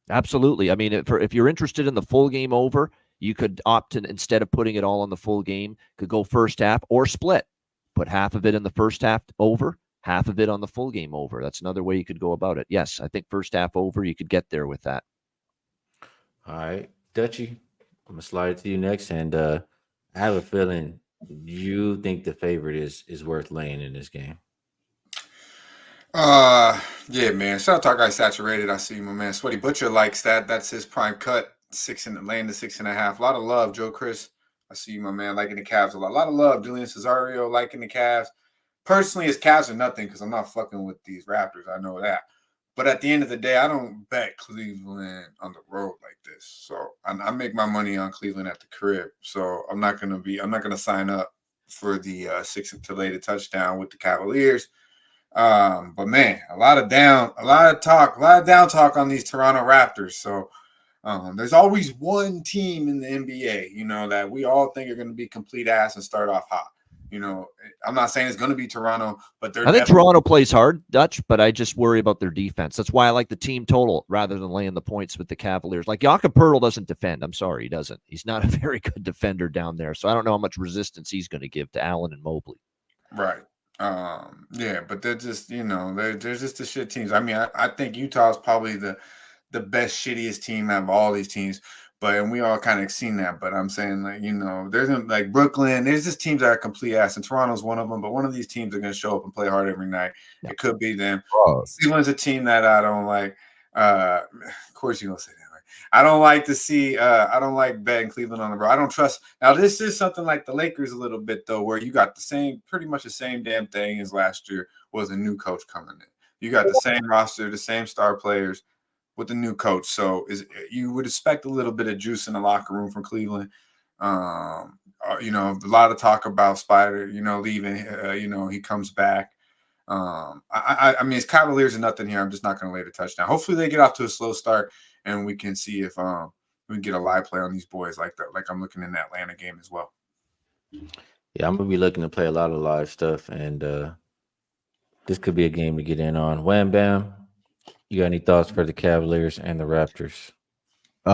Absolutely. I mean, if you're interested in the full game over, you could opt in, instead of putting it all on the full game, could go first half or split. Put half of it in the first half over, half of it on the full game over. That's another way you could go about it. Yes, I think first half over, you could get there with that. All right. Dutchie, I'm gonna slide it to you next, and I have a feeling you think the favorite is worth laying in this game. Yeah, man. Shout out to our guy Saturated. I see my man Sweaty Butcher likes that. That's his prime cut. Laying the 6.5. A lot of love, Joe Chris. I see you, my man, liking the Cavs a lot. A lot of love, Julian Cesario liking the Cavs. Personally, his Cavs are nothing because I'm not fucking with these Raptors. I know that. But at the end of the day, I don't bet Cleveland on the road like this. So I make my money on Cleveland at the crib. So I'm not gonna sign up for the 6 to lay the touchdown with the Cavaliers. But man, a lot of down talk on these Toronto Raptors. So there's always one team in the NBA, that we all think are going to be complete ass and start off hot. I'm not saying it's going to be Toronto, but I think Toronto plays hard, Dutch, but I just worry about their defense. That's why I like the team total rather than laying the points with the Cavaliers. Like Jakob Poeltl doesn't defend. I'm sorry, he doesn't. He's not a very good defender down there. So I don't know how much resistance he's going to give to Allen and Mobley. Right. Yeah, but they're just, they're just the shit teams. I mean, I think Utah's probably the best, shittiest team out of all these teams. And we all kind of seen that. But I'm saying, there's like Brooklyn, there's just teams that are complete ass, and Toronto's one of them. But one of these teams are going to show up and play hard every night. Yeah. It could be them. Cleveland's a team that I don't like. Of course, you don't say that. I don't like to see. I don't like betting Cleveland on the road. I don't trust. Now, this is something like the Lakers a little bit though, where you got pretty much the same damn thing as last year was a new coach coming in. You got the same roster, the same star players with the new coach. So you would expect a little bit of juice in the locker room from Cleveland. A lot of talk about Spider, leaving. He comes back. I mean, it's Cavaliers are nothing here. I'm just not going to lay the touchdown. Hopefully, they get off to a slow start. And we can see if we can get a live play on these boys like that. Like I'm looking in that Atlanta game as well. Yeah, I'm gonna be looking to play a lot of live stuff, and this could be a game to get in on. Wham Bam, you got any thoughts for the Cavaliers and the Raptors?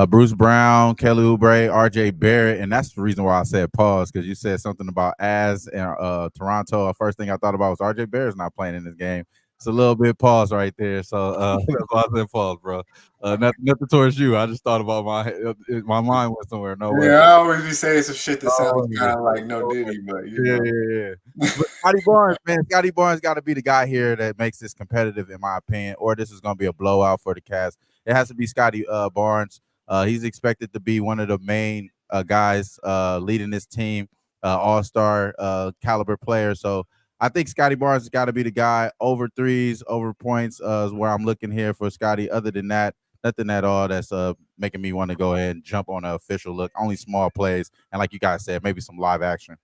Bruce Brown, Kelly Oubre, RJ Barrett, and that's the reason why I said pause, because you said something about Az and Toronto. First thing I thought about was RJ Barrett's not playing in this game. It's a little bit pause right there. So that's why I said pause, bro. Nothing towards you. I just thought about my mind went somewhere. No way. Yeah, I always be saying some shit that sounds kind of like no Diddy, but yeah. But Scotty Barnes, man, Scotty Barnes got to be the guy here that makes this competitive, in my opinion, or this is going to be a blowout for the Cavs. It has to be Scotty Barnes. He's expected to be one of the main guys leading this team, all-star caliber player. So I think Scotty Barnes has got to be the guy. Over threes, over points is where I'm looking here for Scotty. Other than that, nothing at all that's making me want to go ahead and jump on an official look. Only small plays. And like you guys said, maybe some live action.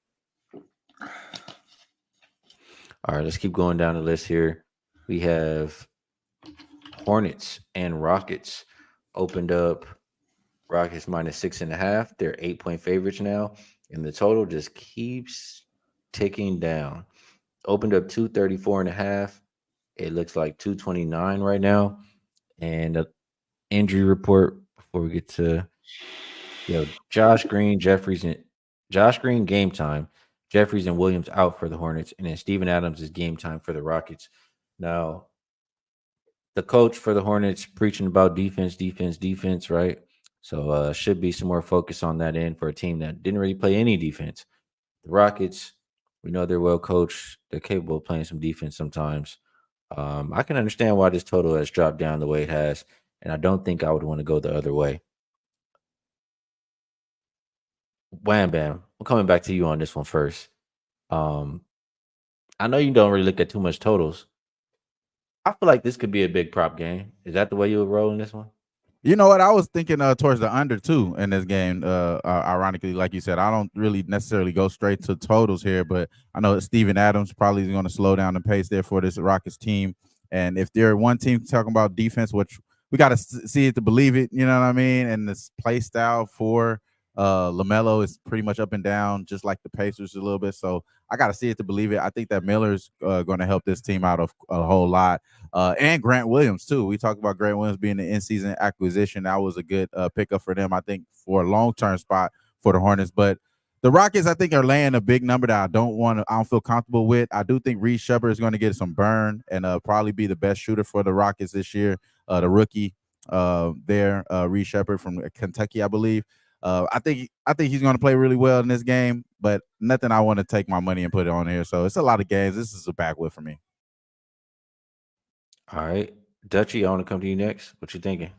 All right, let's keep going down the list here. We have Hornets and Rockets opened up. Rockets minus 6.5. They're 8-point favorites now. And the total just keeps ticking down. Opened up 234.5. It looks like 229 right now. And an injury report before we get to Josh Green game time. Jeffries and Williams out for the Hornets, and then Steven Adams is game time for the Rockets. Now, the coach for the Hornets preaching about defense, right? So should be some more focus on that end for a team that didn't really play any defense. The Rockets, we know they're well coached. They're capable of playing some defense sometimes. I can understand why this total has dropped down the way it has, and I don't think I would want to go the other way. Wham Bam, I'm coming back to you on this one first. I know you don't really look at too much totals. I feel like this could be a big prop game. Is that the way you would roll in this one? You know what? I was thinking towards the under too in this game. Ironically, like you said, I don't really necessarily go straight to totals here, but I know that Steven Adams probably is going to slow down the pace there for this Rockets team. And if they're one team talking about defense, which we got to see it to believe it, you know what I mean? And this play style for LaMelo is pretty much up and down, just like the Pacers a little bit. So I got to see it to believe it. I think that Miller's going to help this team out a whole lot. And Grant Williams, too. We talked about Grant Williams being the in-season acquisition. That was a good pickup for them, I think, for a long-term spot for the Hornets. But the Rockets, I think, are laying a big number that I don't feel comfortable with. I do think Reed Shepard is going to get some burn and probably be the best shooter for the Rockets this year. The rookie there, Reed Shepard from Kentucky, I believe. I think he's going to play really well in this game, but nothing I want to take my money and put it on here. So it's a lot of games. This is a backwood for me. All right, Dutchy, I want to come to you next. What you thinking?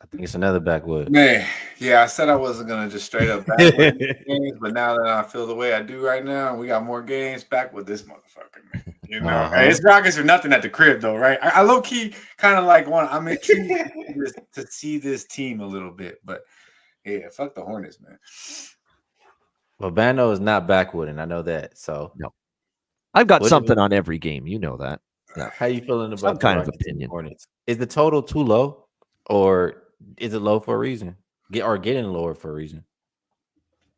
I think it's another backwood. Man, yeah, I said I wasn't gonna just straight up backward games, but now that I feel the way I do right now, we got more games back with this motherfucker, man. You know, hey, it's Rockets or nothing at the crib, though, right? I low key kind of like I'm intrigued to see this team a little bit, but yeah, fuck the Hornets, man. Well, Bano is not backwooding. I know that. So no, I've got something on every game. You know that. Yeah. How you feeling about some kind of opinion? Hornets? Is the total too low, or is it low for a reason? Getting lower for a reason?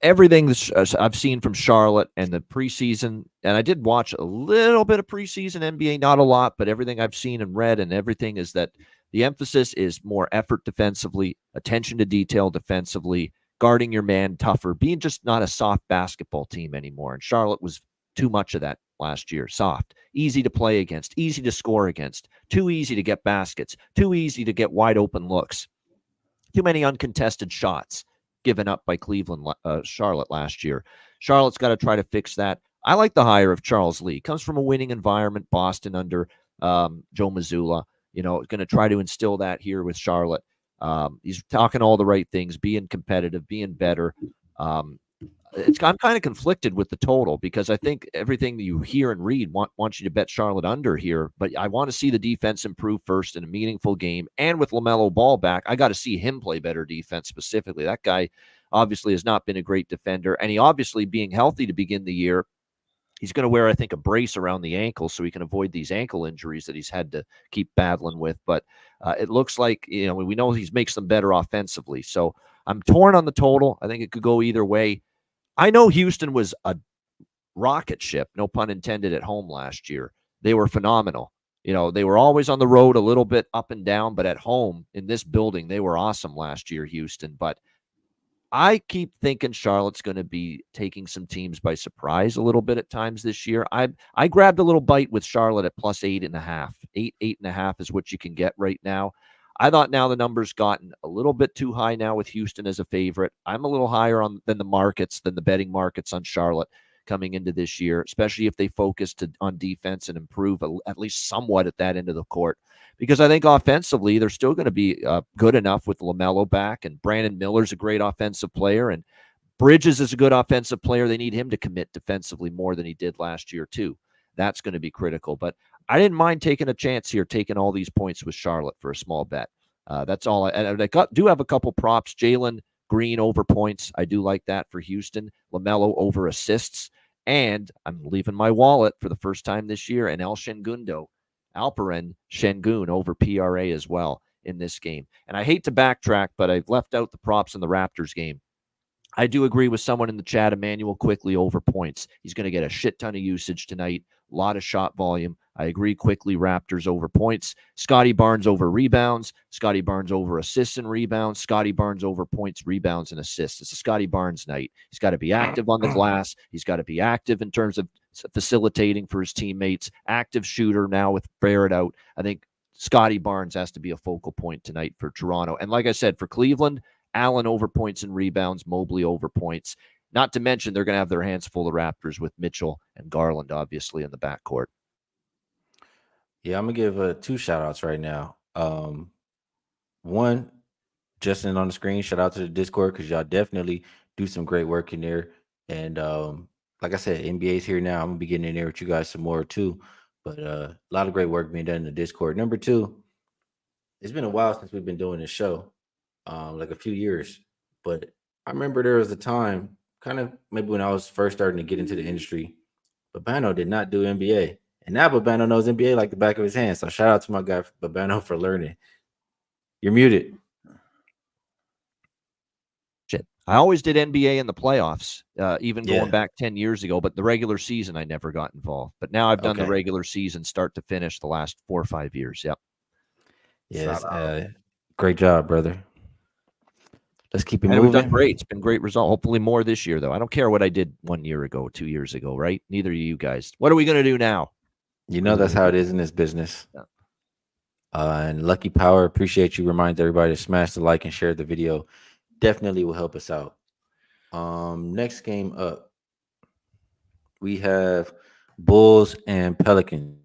Everything I've seen from Charlotte and the preseason, and I did watch a little bit of preseason NBA, not a lot, but everything I've seen and read and everything is that the emphasis is more effort defensively, attention to detail defensively, guarding your man tougher, being just not a soft basketball team anymore. And Charlotte was too much of that last year. Soft, easy to play against, easy to score against, too easy to get baskets, too easy to get wide open looks, too many uncontested shots given up by Charlotte last year. Charlotte's got to try to fix that. I like the hire of Charles Lee. Comes from a winning environment, Boston under Joe Mazzulla. You know, going to try to instill that here with Charlotte. He's talking all the right things, being competitive, being better. I'm kind of conflicted with the total because I think everything you hear and read wants you to bet Charlotte under here. But I want to see the defense improve first in a meaningful game. And with LaMelo Ball back, I got to see him play better defense specifically. That guy obviously has not been a great defender. And he obviously being healthy to begin the year, he's going to wear, I think, a brace around the ankle so he can avoid these ankle injuries that he's had to keep battling with. But it looks like, you know, we know he makes them better offensively. So I'm torn on the total. I think it could go either way. I know Houston was a rocket ship, no pun intended, at home last year. They were phenomenal. You know, they were always on the road a little bit up and down, but at home in this building, they were awesome last year, Houston. But I keep thinking Charlotte's going to be taking some teams by surprise a little bit at times this year. I grabbed a little bite with Charlotte at plus 8.5. 8.5 is what you can get right now. I thought now the number's gotten a little bit too high now with Houston as a favorite. I'm a little higher than the betting markets on Charlotte coming into this year, especially if they focus on defense and improve at least somewhat at that end of the court. Because I think offensively, they're still going to be good enough with LaMelo back, and Brandon Miller's a great offensive player, and Bridges is a good offensive player. They need him to commit defensively more than he did last year too. That's going to be critical. But I didn't mind taking a chance here, taking all these points with Charlotte for a small bet. That's all. And I do have a couple props. Jalen Green over points. I do like that for Houston. LaMelo over assists. And I'm leaving my wallet for the first time this year. And Alperen Şengün over PRA as well in this game. And I hate to backtrack, but I've left out the props in the Raptors game. I do agree with someone in the chat, Emmanuel Quickly over points. He's going to get a shit ton of usage tonight. A lot of shot volume. I agree. Quickly Raptors over points. Scotty Barnes over rebounds. Scotty Barnes over assists and rebounds. Scotty Barnes over points, rebounds, and assists. It's a Scotty Barnes night. He's got to be active on the glass. He's got to be active in terms of facilitating for his teammates. Active shooter now with Barrett out. I think Scotty Barnes has to be a focal point tonight for Toronto. And like I said, for Cleveland, Allen over points and rebounds, Mobley over points. Not to mention they're going to have their hands full of Raptors with Mitchell and Garland, obviously, in the backcourt. Yeah, I'm going to give 2 shout-outs right now. One, Justin on the screen, shout out to the Discord because y'all definitely do some great work in there. And like I said, NBA's here now. I'm going to be getting in there with you guys some more too. But a lot of great work being done in the Discord. Number 2, it's been a while since we've been doing this show. Like a few years, but I remember there was a time, kind of maybe when I was first starting to get into the industry, Babano did not do NBA, and now Babano knows NBA like the back of his hand. So shout out to my guy Babano for learning. You're muted. Shit, I always did NBA in the playoffs, even going back 10 years ago. But the regular season, I never got involved. But now I've done the regular season, start to finish, the last 4 or 5 years. Yep. Yes. Great job, brother. Let's keep it moving. We've done great. It's been great result. Hopefully more this year, though. I don't care what I did 1 year ago, 2 years ago, right? Neither of you guys. What are we going to do now? You know that's how it is in this business. Yeah. And Lucky Power, appreciate you. Remind everybody to smash the like and share the video definitely will help us out. Next game up, we have Bulls and Pelicans.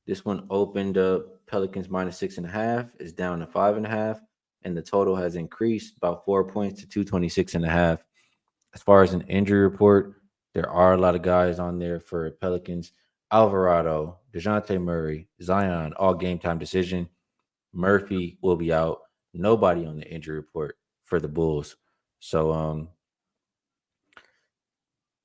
This one opened up Pelicans minus 6.5, is down to 5.5, and the total has increased about 4 points to 226.5. As far as an injury report, there are a lot of guys on there for Pelicans. Alvarado, DeJounte Murray, Zion, all game time decision. Murphy will be out. Nobody on the injury report for the Bulls. So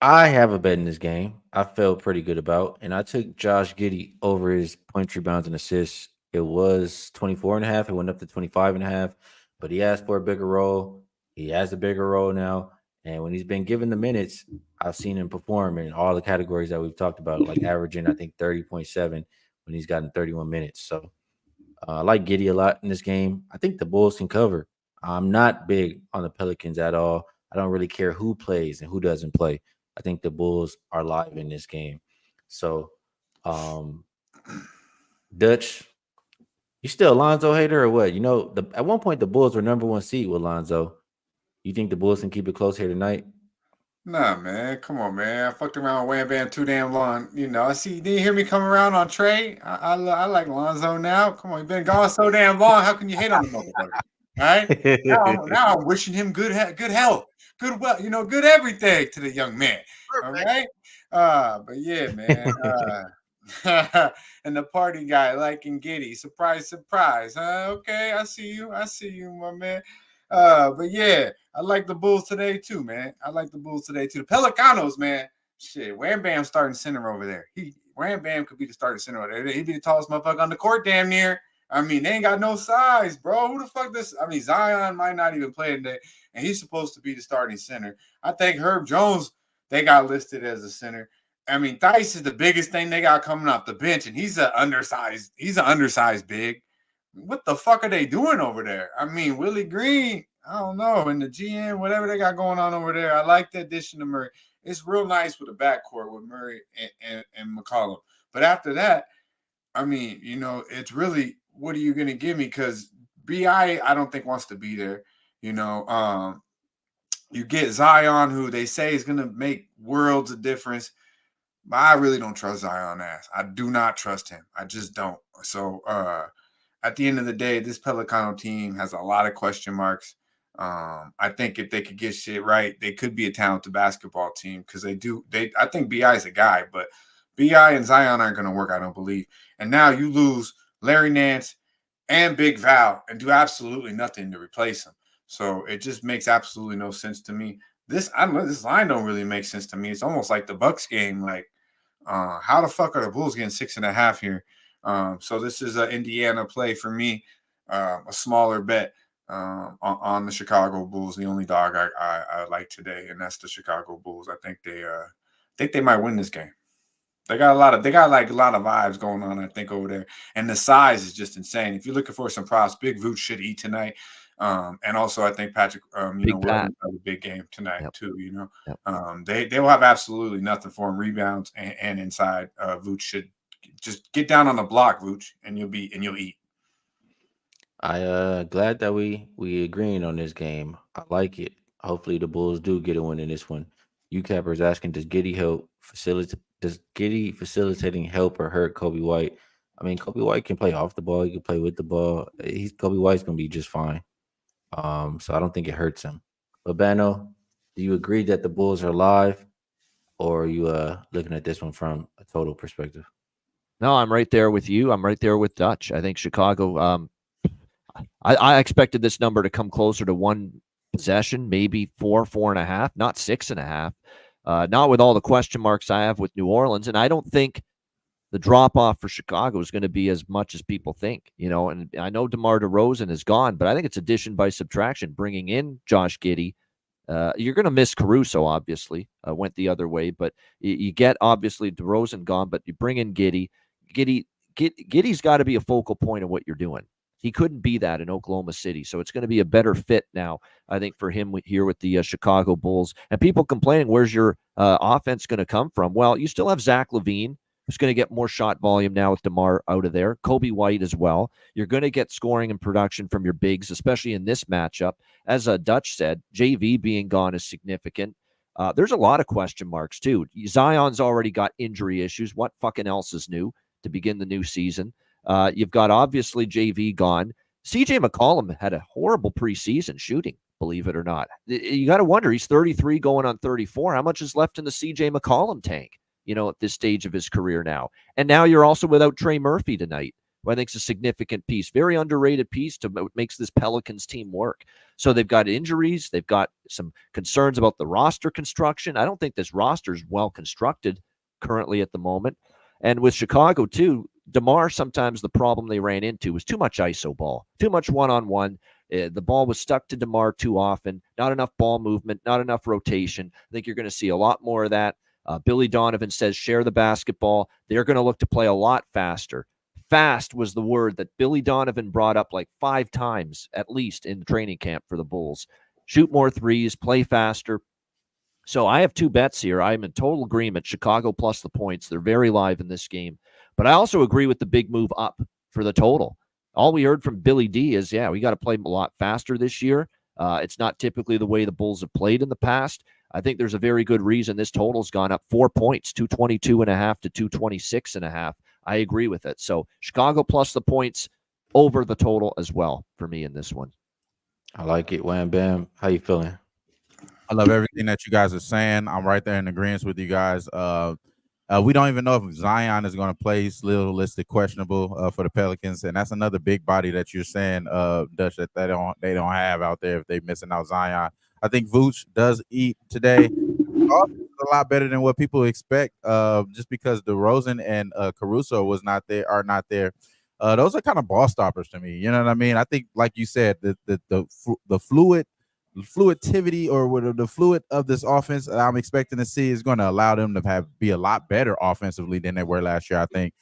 I have a bet in this game. I felt pretty good about, and I took Josh Giddey over his points, rebounds, and assists. It was 24.5. It went up to 25.5, but he asked for a bigger role. He has a bigger role now. And when he's been given the minutes, I've seen him perform in all the categories that we've talked about, like averaging, I think, 30.7 when he's gotten 31 minutes. So I like Giddey a lot in this game. I think the Bulls can cover. I'm not big on the Pelicans at all. I don't really care who plays and who doesn't play. I think the Bulls are live in this game. So, Dutch, you still a Lonzo hater or what? At one point the Bulls were number one seed with Lonzo. You think the Bulls can keep it close here tonight? Nah, man. Come on, man. I fucked around with Wham Bam too damn long. I see. Did you hear me come around on Trey? I like Lonzo now. Come on, you been gone so damn long. How can you hate on the motherfucker? All right. Now I'm wishing him good health, good good everything to the young man. Perfect. All right. But yeah, man. And the party guy liking Giddey. Surprise, surprise. Okay, I see you, my man. But yeah, I like the Bulls today too, man. The Pelicanos, man. Shit, Wham Bam starting center over there. Wham Bam could be the starting center over there. He'd be the tallest motherfucker on the court, damn near. I mean, they ain't got no size, bro. Who the fuck this? I mean, Zion might not even play today, and he's supposed to be the starting center. I think Herb Jones, they got listed as a center. I mean, Theis is the biggest thing they got coming off the bench, and he's an undersized big. What the fuck are they doing over there? I mean, Willie Green, I don't know, and the GM, whatever they got going on over there. I like the addition to Murray. It's real nice with a backcourt with Murray and McCollum. But after that, I mean, it's really, what are you going to give me? Because B.I., I don't think wants to be there. You get Zion, who they say is going to make worlds of difference. But I really don't trust Zion ass. I do not trust him. I just don't. So, at the end of the day, this Pelicano team has a lot of question marks. I think if they could get shit right, they could be a talented basketball team because I think B.I. is a guy, but B.I. and Zion aren't going to work, I don't believe. And now you lose Larry Nance and Big Val and do absolutely nothing to replace them. So it just makes absolutely no sense to me. This line don't really make sense to me. It's almost like the Bucks game. Like, how the fuck are the Bulls getting 6.5 here? So this is an Indiana play for me, a smaller bet on the Chicago Bulls. The only dog I like today, and that's the Chicago Bulls. I think they might win this game. They got a lot of vibes going on, I think, over there, and the size is just insane. If you're looking for some props, Big Vooch should eat tonight. And also, I think Patrick, will have a big game tonight too. They will have absolutely nothing for him. Rebounds and inside. Vooch should just get down on the block, Vooch, and you'll eat. I glad that we agreeing on this game. I like it. Hopefully, the Bulls do get a win in this one. UCapper is asking, does Giddey facilitating help or hurt Kobe White? I mean, Kobe White can play off the ball. He can play with the ball. Kobe White's gonna be just fine. So I don't think it hurts him. But Bano, do you agree that the Bulls are live, or are you looking at this one from a total perspective? No, I'm right there with you. I'm right there with Dutch. I think Chicago. I expected this number to come closer to one possession, maybe 4.5, not 6.5. Not with all the question marks I have with New Orleans, and I don't think the drop off for Chicago is going to be as much as people think, and I know DeMar DeRozan is gone, but I think it's addition by subtraction, bringing in Josh Giddey. You're going to miss Caruso, obviously, went the other way, but you get, obviously, DeRozan gone, but you bring in Giddey. Giddey's got to be a focal point of what you're doing. He couldn't be that in Oklahoma City, so it's going to be a better fit now, I think, for him here with the Chicago Bulls. And people complaining, where's your offense going to come from? Well, you still have Zach LaVine. who's going to get more shot volume now with DeMar out of there. Kobe White as well. You're going to get scoring and production from your bigs, especially in this matchup. As Dutch said, JV being gone is significant. There's a lot of question marks, too. Zion's already got injury issues. What fucking else is new to begin the new season? You've got, obviously, JV gone. CJ McCollum had a horrible preseason shooting, believe it or not. You got to wonder, he's 33 going on 34. How much is left in the CJ McCollum tank, at this stage of his career now? And now you're also without Trey Murphy tonight, who I think is a significant piece, very underrated piece to what makes this Pelicans team work. So they've got injuries. They've got some concerns about the roster construction. I don't think this roster is well constructed currently at the moment. And with Chicago, too, DeMar, sometimes the problem they ran into was too much ISO ball, too much one-on-one. The ball was stuck to DeMar too often, not enough ball movement, not enough rotation. I think you're going to see a lot more of that. Billy Donovan says share the basketball. They're going to look to play a lot faster. Fast was the word that Billy Donovan brought up like 5 times, at least, in training camp for the Bulls. Shoot more threes, play faster. So I have 2 bets here. I'm in total agreement. Chicago plus the points. They're very live in this game. But I also agree with the big move up for the total. All we heard from Billy D is, we got to play a lot faster this year. It's not typically the way the Bulls have played in the past. I think there's a very good reason this total's gone up 4 points, 222.5 to 226.5. I agree with it. So Chicago plus the points over the total as well for me in this one. I like it. Wham Bam. How you feeling? I love everything that you guys are saying. I'm right there in agreement with you guys. We don't even know if Zion is going to play. He's still listed questionable for the Pelicans, and that's another big body that you're saying, Dutch, that they don't have out there if they're missing out Zion. I think Vooch does eat today. A lot better than what people expect, just because DeRozan and Caruso are not there. Those are kind of ball stoppers to me. You know what I mean? I think, like you said, the fluidity or the fluid of this offense that I'm expecting to see is going to allow them to be a lot better offensively than they were last year, I think.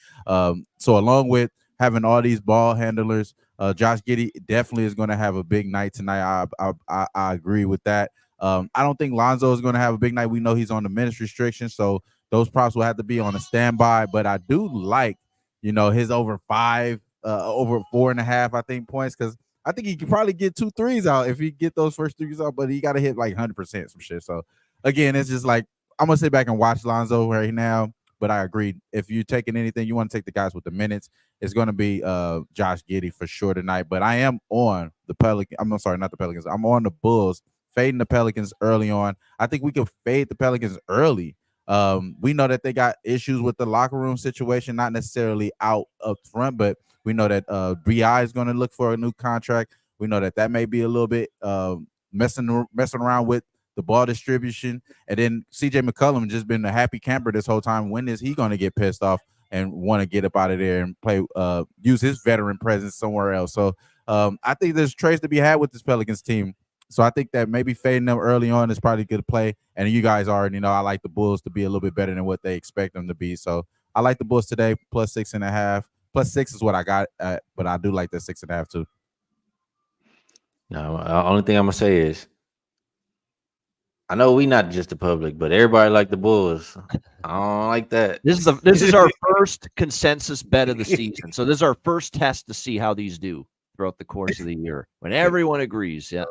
So along with having all these ball handlers, Josh Giddey definitely is going to have a big night tonight. I agree with that. I don't think Lonzo is going to have a big night. We know he's on the minutes restriction, so those props will have to be on a standby. But I do like, his over 5, over 4.5, I think, points, because I think he could probably get 2 threes out if he get those first 3s out, but he got to hit like 100% some shit. So again, it's just like, I'm going to sit back and watch Lonzo right now, but I agree. If you're taking anything, you want to take the guys with the minutes, it's going to be Josh Giddey for sure tonight. But I am on the Pelicans. I'm sorry, not the Pelicans. I'm on the Bulls, fading the Pelicans early on. I think we can fade the Pelicans early. We know that they got issues with the locker room situation, not necessarily out up front, but we know that BI is going to look for a new contract. We know that may be a little bit messing around with the ball distribution. And then CJ McCollum just been a happy camper this whole time. When is he going to get pissed off and want to get up out of there and play, use his veteran presence somewhere else? So I think there's trades to be had with this Pelicans team. So I think that maybe fading them early on is probably a good play. And you guys already know I like the Bulls to be a little bit better than what they expect them to be. So I like the Bulls today, plus 6.5. Plus 6 is what I got, but I do like the 6.5 too. No, the only thing I'm gonna say is, I know we not just the public, but everybody like the Bulls. I don't like that. This is our first consensus bet of the season. So this is our first test to see how these do throughout the course of the year when everyone agrees. Yeah.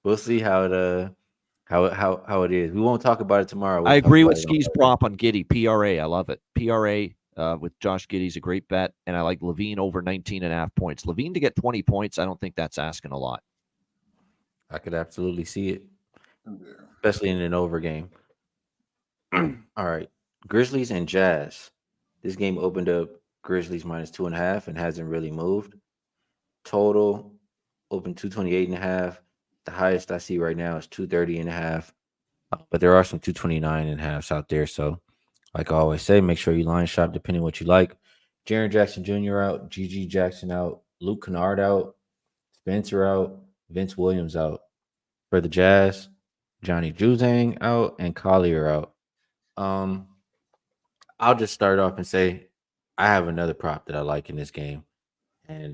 We'll see how it is. We won't talk about it tomorrow. I agree with Skee's prop on Giddey. PRA. I love it. PRA with Josh Giddey's a great bet. And I like Levine over 19.5 points. Levine to get 20 points, I don't think that's asking a lot. I could absolutely see it, especially in an over game. All right. Grizzlies and Jazz. This game opened up Grizzlies minus 2.5 and hasn't really moved. Total open 228.5. The highest I see right now is 230.5. But there are some 229.5s out there. So, like I always say, make sure you line shop depending on what you like. Jaren Jackson Jr. out, GG Jackson out, Luke Kennard out, Spencer out, Vince Williams out. For the Jazz, Johnny Juzang out and Collier out. I'll just start off and say I have another prop that I like in this game. And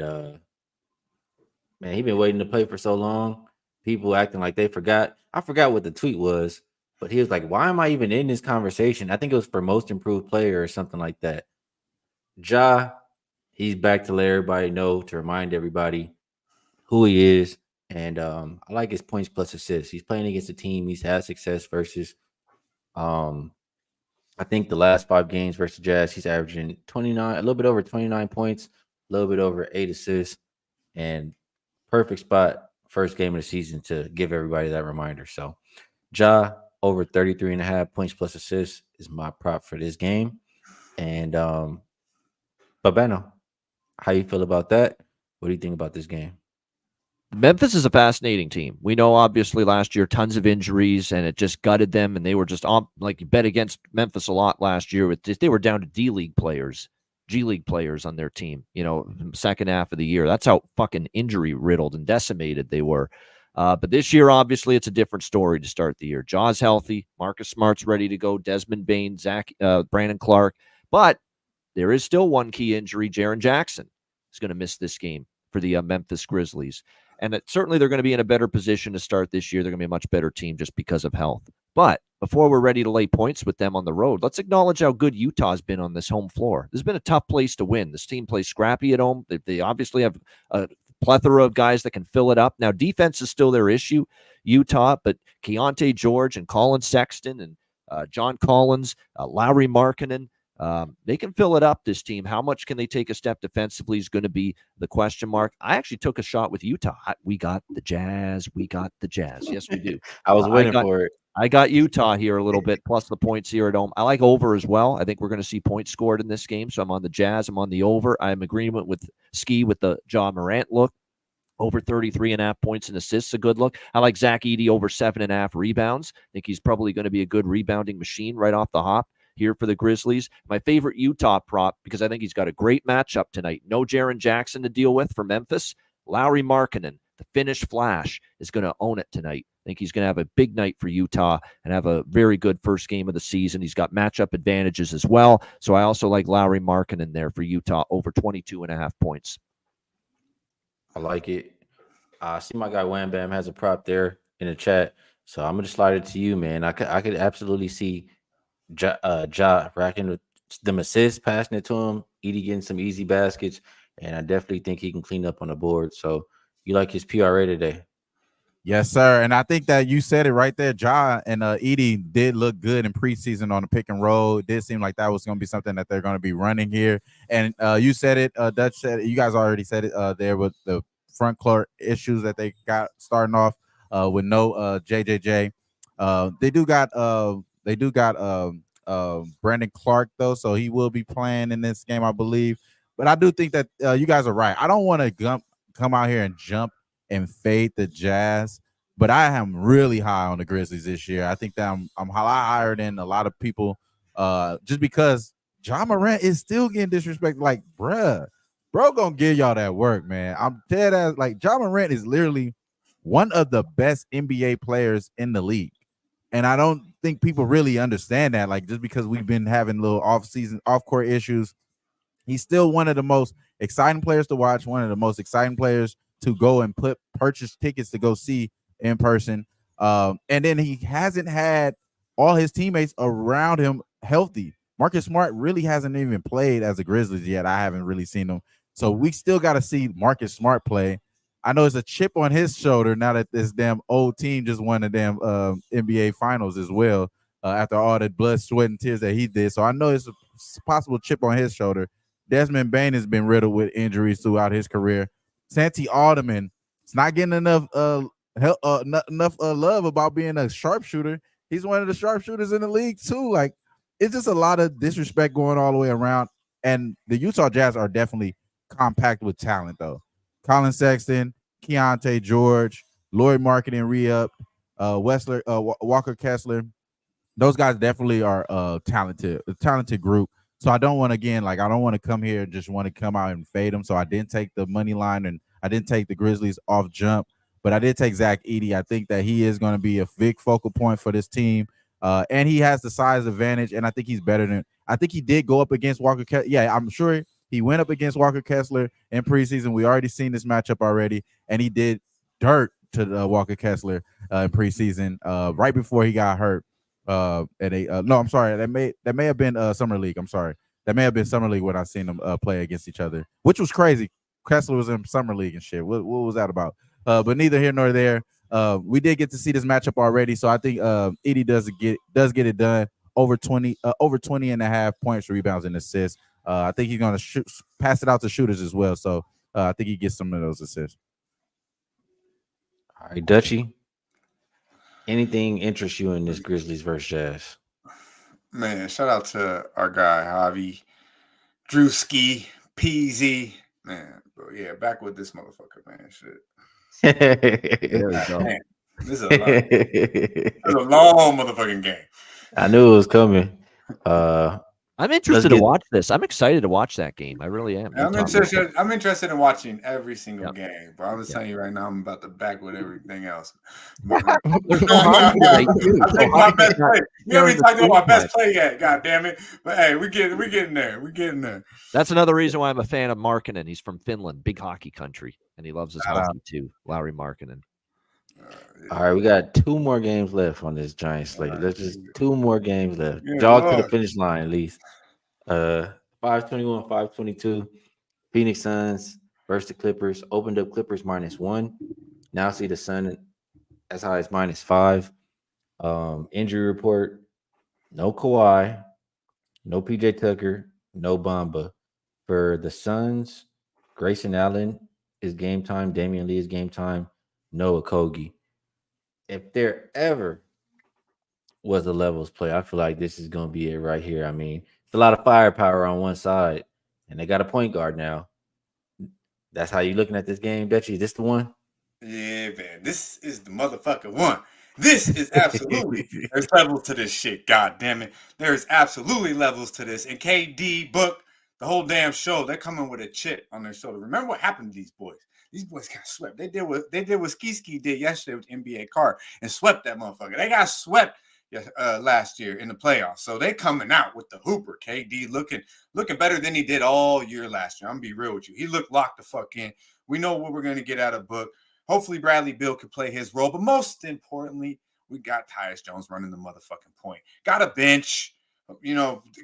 man, he been waiting to play for so long. People acting like they forgot. I forgot what the tweet was, but he was like, "Why am I even in this conversation?" I think it was for most improved player or something like that. Ja, he's back to let everybody know, to remind everybody who he is. And I like his points plus assists. He's playing against a team he's had success versus. Um, I think the last 5 games versus Jazz, he's averaging 29, a little bit over 29 points, a little bit over 8 assists, and perfect spot first game of the season to give everybody that reminder. So Ja over 33.5 points plus assists is my prop for this game. And Babeno, how you feel about that? What do you think about this game? Memphis is a fascinating team. We know, obviously, last year, tons of injuries, and it just gutted them, and they were just on, like, you bet against Memphis a lot last year. With they were down to D-League players, G-League players on their team, second half of the year. That's how fucking injury-riddled and decimated they were. But this year, obviously, it's a different story to start the year. Ja's healthy. Marcus Smart's ready to go. Desmond Bane, Brandon Clark. But there is still one key injury. Jaren Jackson is going to miss this game for the Memphis Grizzlies. And certainly they're going to be in a better position to start this year. They're going to be a much better team just because of health. But before we're ready to lay points with them on the road, let's acknowledge how good Utah's been on this home floor. This has been a tough place to win. This team plays scrappy at home. They obviously have a plethora of guys that can fill it up. Now, defense is still their issue, Utah, but Keontae George and Colin Sexton and John Collins, Lauri Markkanen, they can fill it up, this team. How much can they take a step defensively is going to be the question mark. I actually took a shot with Utah. We got the Jazz. Yes, we do. I was waiting for it. I got Utah here a little bit, plus the points here at home. I like over as well. I think we're going to see points scored in this game, so I'm on the Jazz. I'm on the over. I'm in agreement with Skee with the Ja Morant look. Over 33.5 points and assists, a good look. I like Zach Edey over 7.5 rebounds. I think he's probably going to be a good rebounding machine right off the hop here for the Grizzlies. My favorite Utah prop, because I think he's got a great matchup tonight. No Jaren Jackson to deal with for Memphis. Lauri Markkanen, the Finnish Flash, is going to own it tonight. I think he's going to have a big night for Utah and have a very good first game of the season. He's got matchup advantages as well. So I also like Lauri Markkanen there for Utah over 22.5 points. I like it. I see my guy Wham Bam has a prop there in the chat. So I'm going to slide it to you, man. I could absolutely see Ja racking with them assists, passing it to him, Edey getting some easy baskets, and I definitely think he can clean up on the board. So you like his PRA today? Yes, sir. And I think that you said it right there. Ja and Edey did look good in preseason on the pick and roll. It did seem like that was going to be something that they're going to be running here. And you said it, Dutch said it, you guys already said it there with the front court issues that they got starting off with no JJJ. They do got Brandon Clark though, so he will be playing in this game, I believe. But I do think that you guys are right. I don't want to come out here and jump and fade the Jazz, but I am really high on the Grizzlies this year. I think that I'm a lot higher than a lot of people, just because Ja Morant is still getting disrespected. Like, bro gonna give y'all that work, man. I'm dead ass. Like, Ja Morant is literally one of the best NBA players in the league. And I don't think people really understand that. Like, just because we've been having little off-court issues, he's still one of the most exciting players to watch, one of the most exciting players to go and purchase tickets to go see in person. And then he hasn't had all his teammates around him healthy. Marcus Smart really hasn't even played as a Grizzlies yet. I haven't really seen him. So we still got to see Marcus Smart play. I know it's a chip on his shoulder now that this damn old team just won the damn NBA Finals as well after all the blood, sweat, and tears that he did. So I know it's a possible chip on his shoulder. Desmond Bane has been riddled with injuries throughout his career. Santi Alderman is not getting enough love about being a sharpshooter. He's one of the sharpshooters in the league too. Like, it's just a lot of disrespect going all the way around. And the Utah Jazz are definitely compact with talent though. Colin Sexton, Keontae George, Lauri Markkanen re-up, Walker Kessler. Those guys definitely are talented, a talented group. So I don't want to come here and just want to come out and fade them. So I didn't take the money line and I didn't take the Grizzlies off jump, but I did take Zach Edey. I think that he is going to be a big focal point for this team. And he has the size advantage, and I think he's better than. I think he did go up against Walker Kessler. Yeah, I'm sure he went up against Walker Kessler in preseason. We already seen this matchup already, and he did dirt to Walker Kessler in preseason right before he got hurt. No, I'm sorry. That may have been summer league. I'm sorry. That may have been summer league when I seen them play against each other, which was crazy. Kessler was in summer league and shit. What was that about? But neither here nor there. We did get to see this matchup already, so I think Edie does get it done. Over 20 and a half points, rebounds, and assists. I think he's gonna pass it out to shooters as well. So I think he gets some of those assists. All right, Dutchy. Anything interests you in this Grizzlies versus Jazz? Man, shout out to our guy Javi, Drew Skee, PZ. Man, bro, yeah, back with this motherfucker, man. Shit. There we go. Man, this is a lot. It's a long motherfucking game. I knew it was coming. I'm interested to watch this. I'm excited to watch that game. I really am. I'm interested in watching every single game, but I'm just telling you right now, I'm about to back with everything else. There's no hockey tonight, too. I think my best play. We haven't talked about my best play yet. God damn it! But hey, we're getting there. We're getting there. That's another reason why I'm a fan of Markkanen. He's from Finland, big hockey country, and he loves his hockey too. Lauri Markkanen. All right, we got 2 more games left on this giant slate. Let's just 2 more games left. Jog to the finish line at least. 521, 522. Phoenix Suns versus the Clippers. Opened up Clippers -1. Now see the Sun as high as -5. Injury report: no Kawhi, no PJ Tucker, no Bamba. For the Suns, Grayson Allen is game time. Damian Lee is game time. No Okogie. If there ever was a levels play, I feel like this is going to be it right here. I mean, it's a lot of firepower on one side, and they got a point guard now. That's how you looking at this game, Dutchy? Is this the one? Yeah, man. This is the motherfucking one. This is absolutely. There's levels to this shit. God damn it. There's absolutely levels to this. And KD, Book, the whole damn show, they're coming with a chip on their shoulder. Remember what happened to these boys? These boys got swept. They did what Skee did yesterday with NBA card and swept that motherfucker. They got swept last year in the playoffs. So they coming out with the hooper. KD looking better than he did all year last year. I'm gonna be real with you. He looked locked the fuck in. We know what we're gonna get out of Book. Hopefully Bradley Beal can play his role, but most importantly, we got Tyus Jones running the motherfucking point. Got a bench,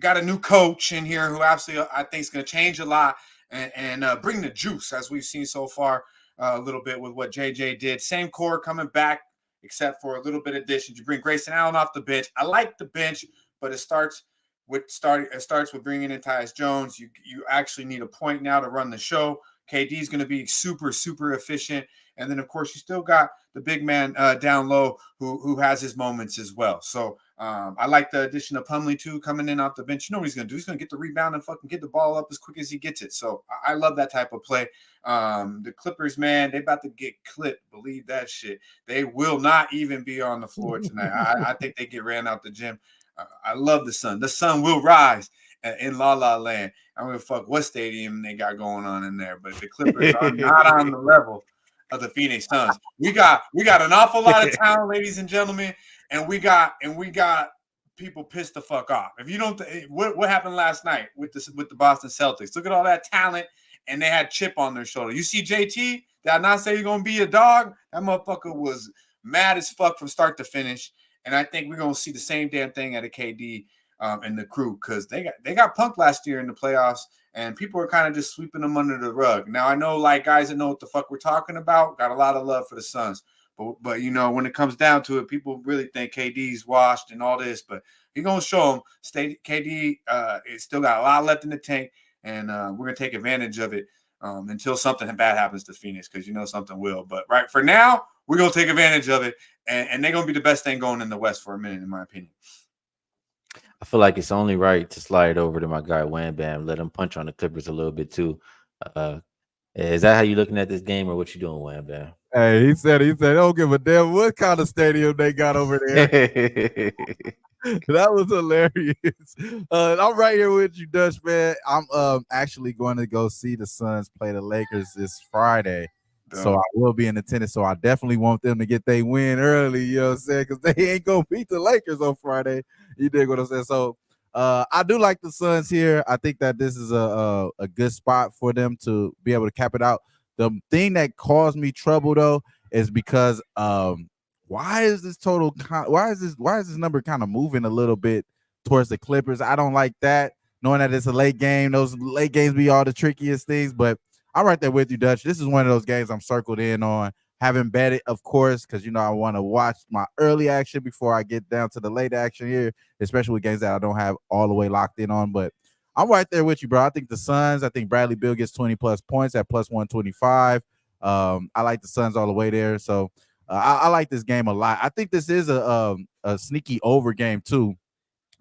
got a new coach in here who absolutely I think is gonna change a lot and bring the juice as we've seen so far a little bit with what JJ did. Same core coming back, except for a little bit of additions. You bring Grayson Allen off the bench. I like the bench, but it starts with bringing in Tyus Jones. You actually need a point now to run the show. KD is going to be super, super efficient. And then, of course, you still got the big man down low who has his moments as well. So I like the addition of Plumlee, too, coming in off the bench. You know what he's going to do? He's going to get the rebound and fucking get the ball up as quick as he gets it. So I love that type of play. The Clippers, man, they about to get clipped. Believe that shit. They will not even be on the floor tonight. I think they get ran out the gym. I love the Sun. The sun will rise in La La Land. I don't give a fuck what stadium they got going on in there, but the Clippers are not on the level of the Phoenix Suns. We got an awful lot of talent, ladies and gentlemen, and we got people pissed the fuck off. If you don't, what happened last night with the Boston Celtics? Look at all that talent, and they had chip on their shoulder. You see JT? Did I not say you're gonna be a dog? That motherfucker was mad as fuck from start to finish, and I think we're gonna see the same damn thing at a KD and the crew because they got punked last year in the playoffs. And people are kind of just sweeping them under the rug. Now, I know, like, guys that know what the fuck we're talking about, got a lot of love for the Suns. But when it comes down to it, people really think KD's washed and all this. But he's going to show them KD is still got a lot left in the tank. And we're going to take advantage of it until something bad happens to Phoenix because something will. But right for now, we're going to take advantage of it. And they're going to be the best thing going in the West for a minute, in my opinion. I feel like it's only right to slide over to my guy Wham Bam, let him punch on the Clippers a little bit too. Is that how you looking at this game, or what you doing, Wham Bam? Hey, he said, don't give a damn what kind of stadium they got over there. That was hilarious. I'm right here with you, Dutch, man. I'm actually going to go see the Suns play the Lakers this Friday. So I will be in attendance. So I definitely want them to get their win early, you know what I'm saying? Because they ain't going to beat the Lakers on Friday. You dig what I'm saying? So I do like the Suns here. I think that this is a good spot for them to be able to cap it out. The thing that caused me trouble, though, is because why is this total? Why is this number kind of moving a little bit towards the Clippers? I don't like that. Knowing that it's a late game, those late games be all the trickiest things. But I'm right there with you, Dutch. This is one of those games I'm circled in on. Haven't bet it, of course, because I want to watch my early action before I get down to the late action here, especially with games that I don't have all the way locked in on. But I'm right there with you, bro. I think the Suns. I think Bradley Beal gets 20 plus points at plus 125. I like the Suns all the way there. So I like this game a lot. I think this is a sneaky over game too.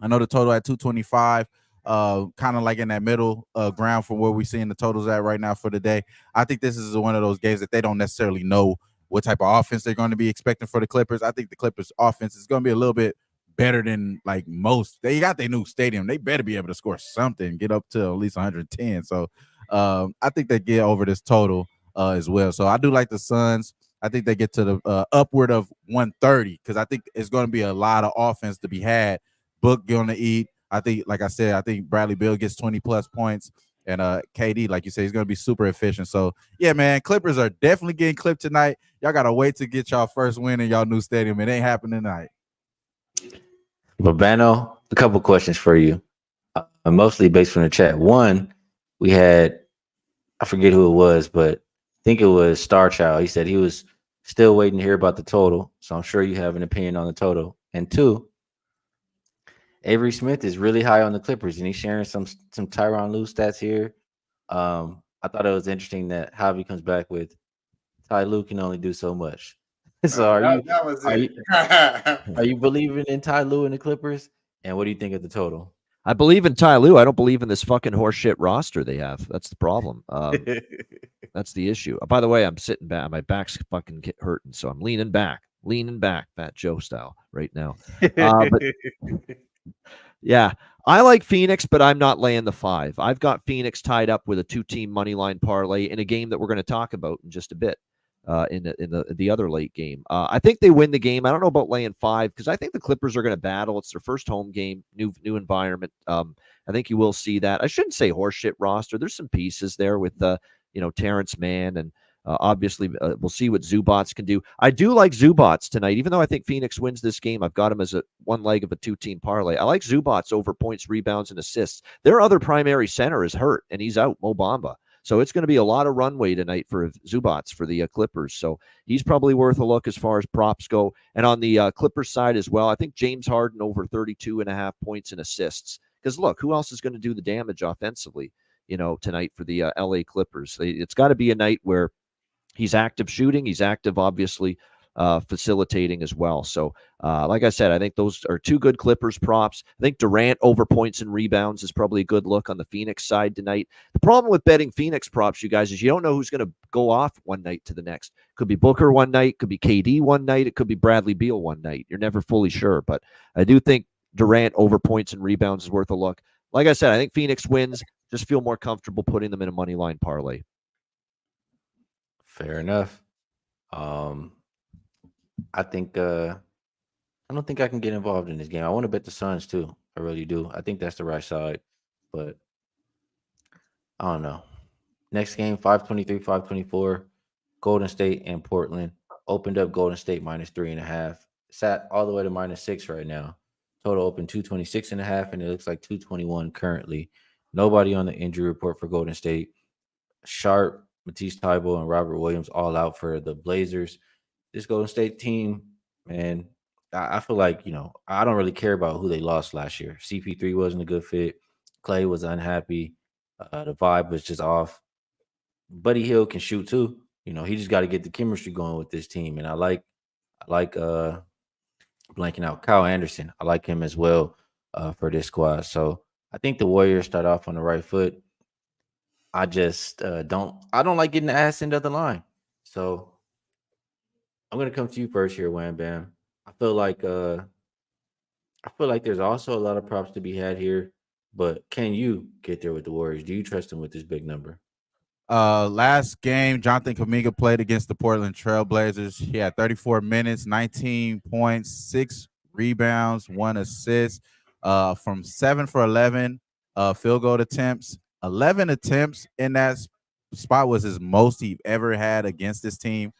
I know the total at 225. Kind of like in that middle ground from where we're seeing the totals at right now for the day. I think this is one of those games that they don't necessarily know what type of offense they're going to be expecting for the Clippers. I think the Clippers offense is going to be a little bit better than like most. They got their new stadium. They better be able to score something, get up to at least 110. So I think they get over this total as well. So I do like the Suns. I think they get to the upward of 130 because I think it's going to be a lot of offense to be had. Book going to eat. I think, like I said, I think Bradley Beal gets 20 plus points, and KD, like you said, he's going to be super efficient. So, yeah, man, Clippers are definitely getting clipped tonight. Y'all got to wait to get y'all first win in y'all new stadium. It ain't happening tonight. Babano, a couple questions for you, mostly based from the chat. One, we had, I forget who it was, but I think it was Star Child. He said he was still waiting to hear about the total, so I'm sure you have an opinion on the total. And two, Avery Smith is really high on the Clippers, and he's sharing some Tyronn Lue stats here. I thought it was interesting that Javi comes back with Ty Lue can only do so much. So are you believing in Ty Lue and the Clippers? And what do you think of the total? I believe in Ty Lue. I don't believe in this fucking horseshit roster they have. That's the problem. That's the issue. By the way, I'm sitting back. My back's fucking hurting, so I'm leaning back, Fat Joe style right now. But yeah, I like Phoenix, but I'm not laying the 5. I've got Phoenix tied up with a 2-team money line parlay in a game that we're going to talk about in just a bit. In the other late game, I think they win the game. I don't know about laying 5 because I think the Clippers are going to battle. It's their first home game, new environment. I think you will see that. I shouldn't say horseshit roster. There's some pieces there with Terrence Mann and. Obviously, we'll see what Zubats can do. I do like Zubats tonight, even though I think Phoenix wins this game. I've got him as one leg of a 2-team parlay. I like Zubats over points, rebounds, and assists. Their other primary center is hurt, and he's out, Mo Bamba. So it's going to be a lot of runway tonight for Zubats for the Clippers. So he's probably worth a look as far as props go. And on the Clippers side as well, I think James Harden over 32.5 points and assists. Because, look, who else is going to do the damage offensively, tonight for the LA Clippers? It's got to be a night where he's active shooting. He's active, obviously, facilitating as well. So, like I said, I think those are 2 good Clippers props. I think Durant over points and rebounds is probably a good look on the Phoenix side tonight. The problem with betting Phoenix props, you guys, is you don't know who's going to go off one night to the next. Could be Booker one night, could be KD one night, it could be Bradley Beal one night. You're never fully sure, but I do think Durant over points and rebounds is worth a look. Like I said, I think Phoenix wins. Just feel more comfortable putting them in a money line parlay. Fair enough. I think I don't think I can get involved in this game. I want to bet the Suns too. I really do. I think that's the right side, but I don't know. Next game, 523, 524. Golden State and Portland. Opened up Golden State minus 3.5. Sat all the way to minus 6 right now. Total open 226.5, and it looks like 221 currently. Nobody on the injury report for Golden State. Sharp, Matisse Thybulle, and Robert Williams all out for the Blazers. This Golden State team, man, I feel like, I don't really care about who they lost last year. CP3 wasn't a good fit. Clay was unhappy. The vibe was just off. Buddy Hield can shoot too. He just got to get the chemistry going with this team. And I like blanking out Kyle Anderson. I like him as well for this squad. So I think the Warriors start off on the right foot. I just don't like getting the ass end of the line. So I'm gonna come to you first here, Wham Bam. I feel like there's also a lot of props to be had here, but can you get there with the Warriors? Do you trust them with this big number? Last game, Jonathan Kuminga played against the Portland Trailblazers. He had 34 minutes, 19 points, 6 rebounds, 1 assist, from 7 for 11 field goal attempts. 11 attempts in that spot was his most he ever had against this team.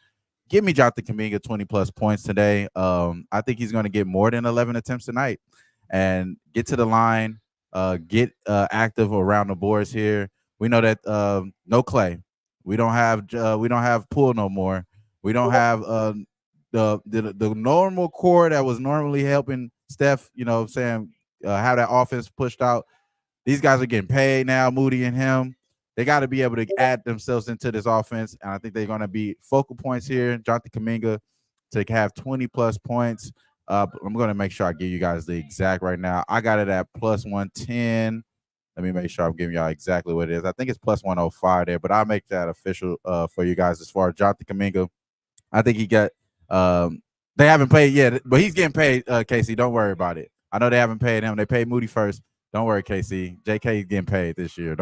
give me Jonathan Kuminga 20+ points today. I think he's going to get more than 11 attempts tonight and get to the line, get active around the boards here. We know that no Clay. We don't have Poole no more. We don't have the normal core that was normally helping Steph, have that offense pushed out. These guys are getting paid now, Moody and him. They got to be able to add themselves into this offense, and I think they're going to be focal points here. Jonathan Kuminga to have 20+ points. I'm going to make sure I give you guys the exact right now. I got it at +110. Let me make sure I'm giving y'all exactly what it is. I think it's +105 there, but I'll make that official for you guys as far as Jonathan Kuminga. I think he got they haven't paid yet, but he's getting paid, Casey. Don't worry about it. I know they haven't paid him. They paid Moody first. Don't worry, KC. JK is getting paid this year.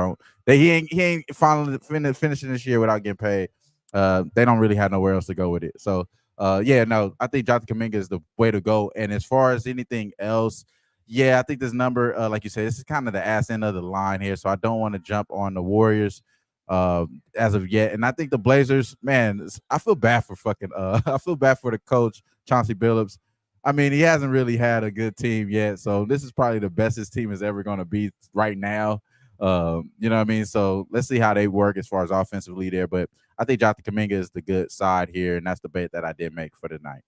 He ain't finally finishing this year without getting paid. They don't really have nowhere else to go with it. So I think Jonathan Kuminga is the way to go. And as far as anything else, I think this number, like you said, this is kind of the ass end of the line here. So I don't want to jump on the Warriors as of yet. And I think the Blazers, man, I feel bad for I feel bad for the coach, Chauncey Billups. I mean, he hasn't really had a good team yet, so this is probably the best his team is ever going to be right now. You know what I mean? So let's see how they work as far as offensively there. But I think Jonathan Kuminga is the good side here, and that's the bet that I did make for tonight.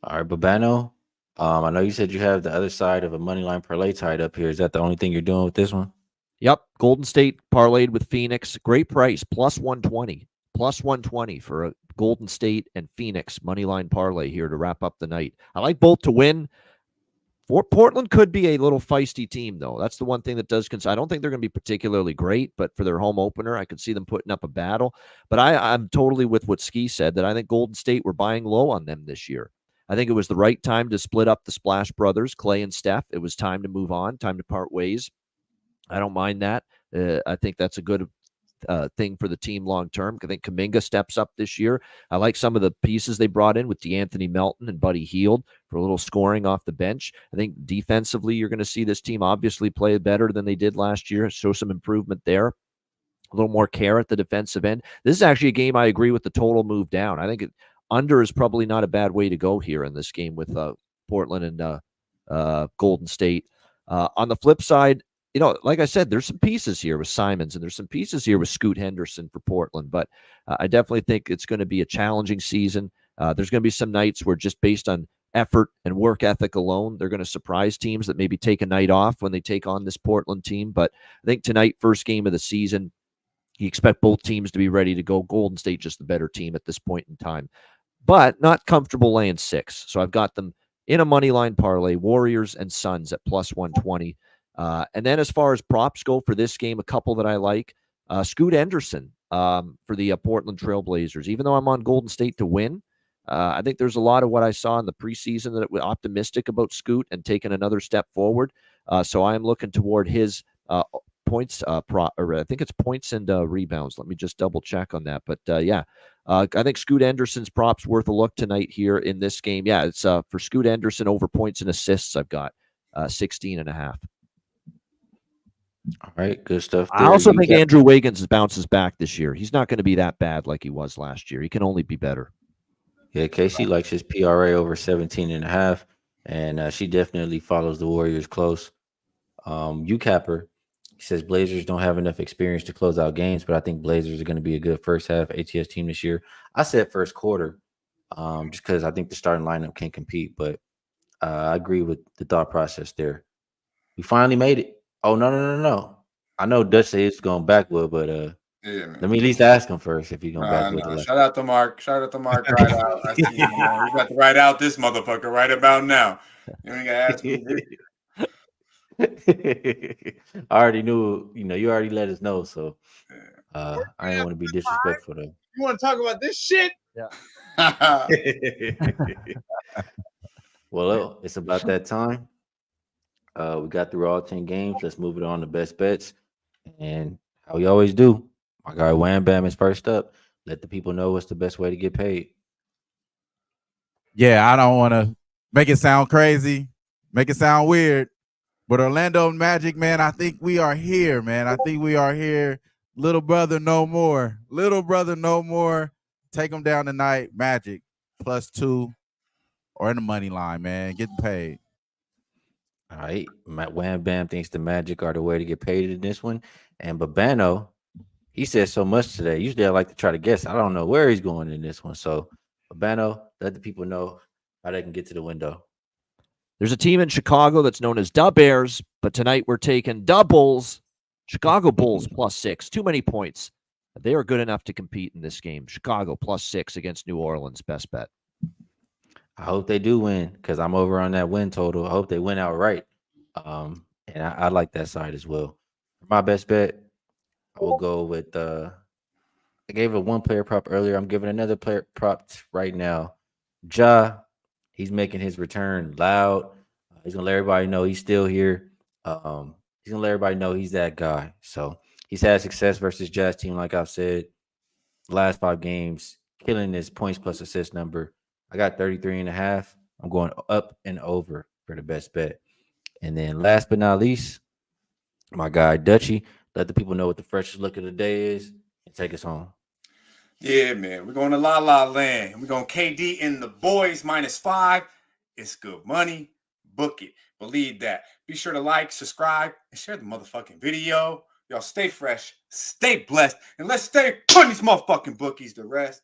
All right, Babano. I know you said you have the other side of a money line parlay tied up here. Is that the only thing you're doing with this one? Yep. Golden State parlayed with Phoenix. Great price, +120. +120 for a Golden State and Phoenix money line parlay here to wrap up the night. I like both to win. Portland could be a little feisty team, though. That's the one thing that does concern. I don't think they're going to be particularly great, but for their home opener, I could see them putting up a battle. But I'm totally with what Skee said, that I think Golden State were buying low on them this year. I think it was the right time to split up the Splash Brothers, Clay and Steph. It was time to move on, time to part ways. I don't mind that. I think that's a good thing for the team long term. I think Kuminga steps up this year. I like some of the pieces they brought in with DeAnthony Melton and Buddy Hield for a little scoring off the bench. I think defensively, you're going to see this team obviously play better than they did last year, show some improvement there. A little more care at the defensive end. This is actually a game I agree with the total move down. I think under is probably not a bad way to go here in this game with Portland and Golden State. On the flip side, like I said, there's some pieces here with Simons and there's some pieces here with Scoot Henderson for Portland, but I definitely think it's going to be a challenging season. There's going to be some nights where just based on effort and work ethic alone, they're going to surprise teams that maybe take a night off when they take on this Portland team. But I think tonight, first game of the season, you expect both teams to be ready to go. Golden State just the better team at this point in time, but not comfortable laying 6. So I've got them in a money line parlay, Warriors and Suns at +120. And then as far as props go for this game, a couple that I like, Scoot Henderson for the Portland Trailblazers. Even though I'm on Golden State to win, I think there's a lot of what I saw in the preseason that was optimistic about Scoot and taking another step forward. So I am looking toward his points, I think it's points and rebounds. Let me just double check on that. But I think Scoot Henderson's props worth a look tonight here in this game. Yeah, it's for Scoot Henderson over points and assists. I've got 16.5. All right, good stuff. I also think Andrew Wiggins bounces back this year. He's not going to be that bad like he was last year. He can only be better. Yeah, Casey likes his PRA over 17.5, and she definitely follows the Warriors close. UCapper, he says Blazers don't have enough experience to close out games, but I think Blazers are going to be a good first half ATS team this year. I said first quarter, just because I think the starting lineup can compete, but I agree with the thought process there. We finally made it. Oh, no. I know Dutch said it's going backward, but let me at least ask him first if he's going backward. No. Shout out to Mark. Right out. I see you, man. We got to write out this motherfucker right about now. You ain't got to ask me. I already knew, you already let us know, so I didn't want to be disrespectful though. You want to talk about this shit? Yeah. Well, it's about that time. We got through all 10 games. Let's move it on to best bets. And how we always do, my guy Wham Bam is first up. Let the people know what's the best way to get paid. Yeah, I don't want to make it sound crazy, make it sound weird, but Orlando Magic, man, I think we are here, man. I think we are here. Little brother, no more. Little brother, no more. Take them down tonight. Magic +2 or in the money line, man. Getting paid. All right. Wham Bam thinks the Magic are the way to get paid in this one. And Babano, he said so much today. Usually I like to try to guess. I don't know where he's going in this one. So, Babano, let the people know how they can get to the window. There's a team in Chicago that's known as Da Bears, but tonight we're taking Da Bulls. Chicago Bulls +6. Too many points. They are good enough to compete in this game. Chicago +6 against New Orleans. Best bet. I hope they do win because I'm over on that win total. I hope they win outright. And I like that side as well. For my best bet, I will go with I gave a one player prop earlier. I'm giving another player prop right now. Ja, he's making his return loud. He's gonna let everybody know he's still here. He's gonna let everybody know he's that guy. So he's had success versus Jazz team, like I've said. Last 5 games, killing his points plus assist number. I got 33.5. I'm going up and over for the best bet. And then last but not least, my guy Dutchy. Let the people know what the freshest look of the day is and take us home. Yeah, man. We're going to La La Land. We're going KD and the boys -5. It's good money. Book it. Believe that. Be sure to like, subscribe, and share the motherfucking video. Y'all stay fresh, stay blessed, and let's stay putting these motherfucking bookies to rest.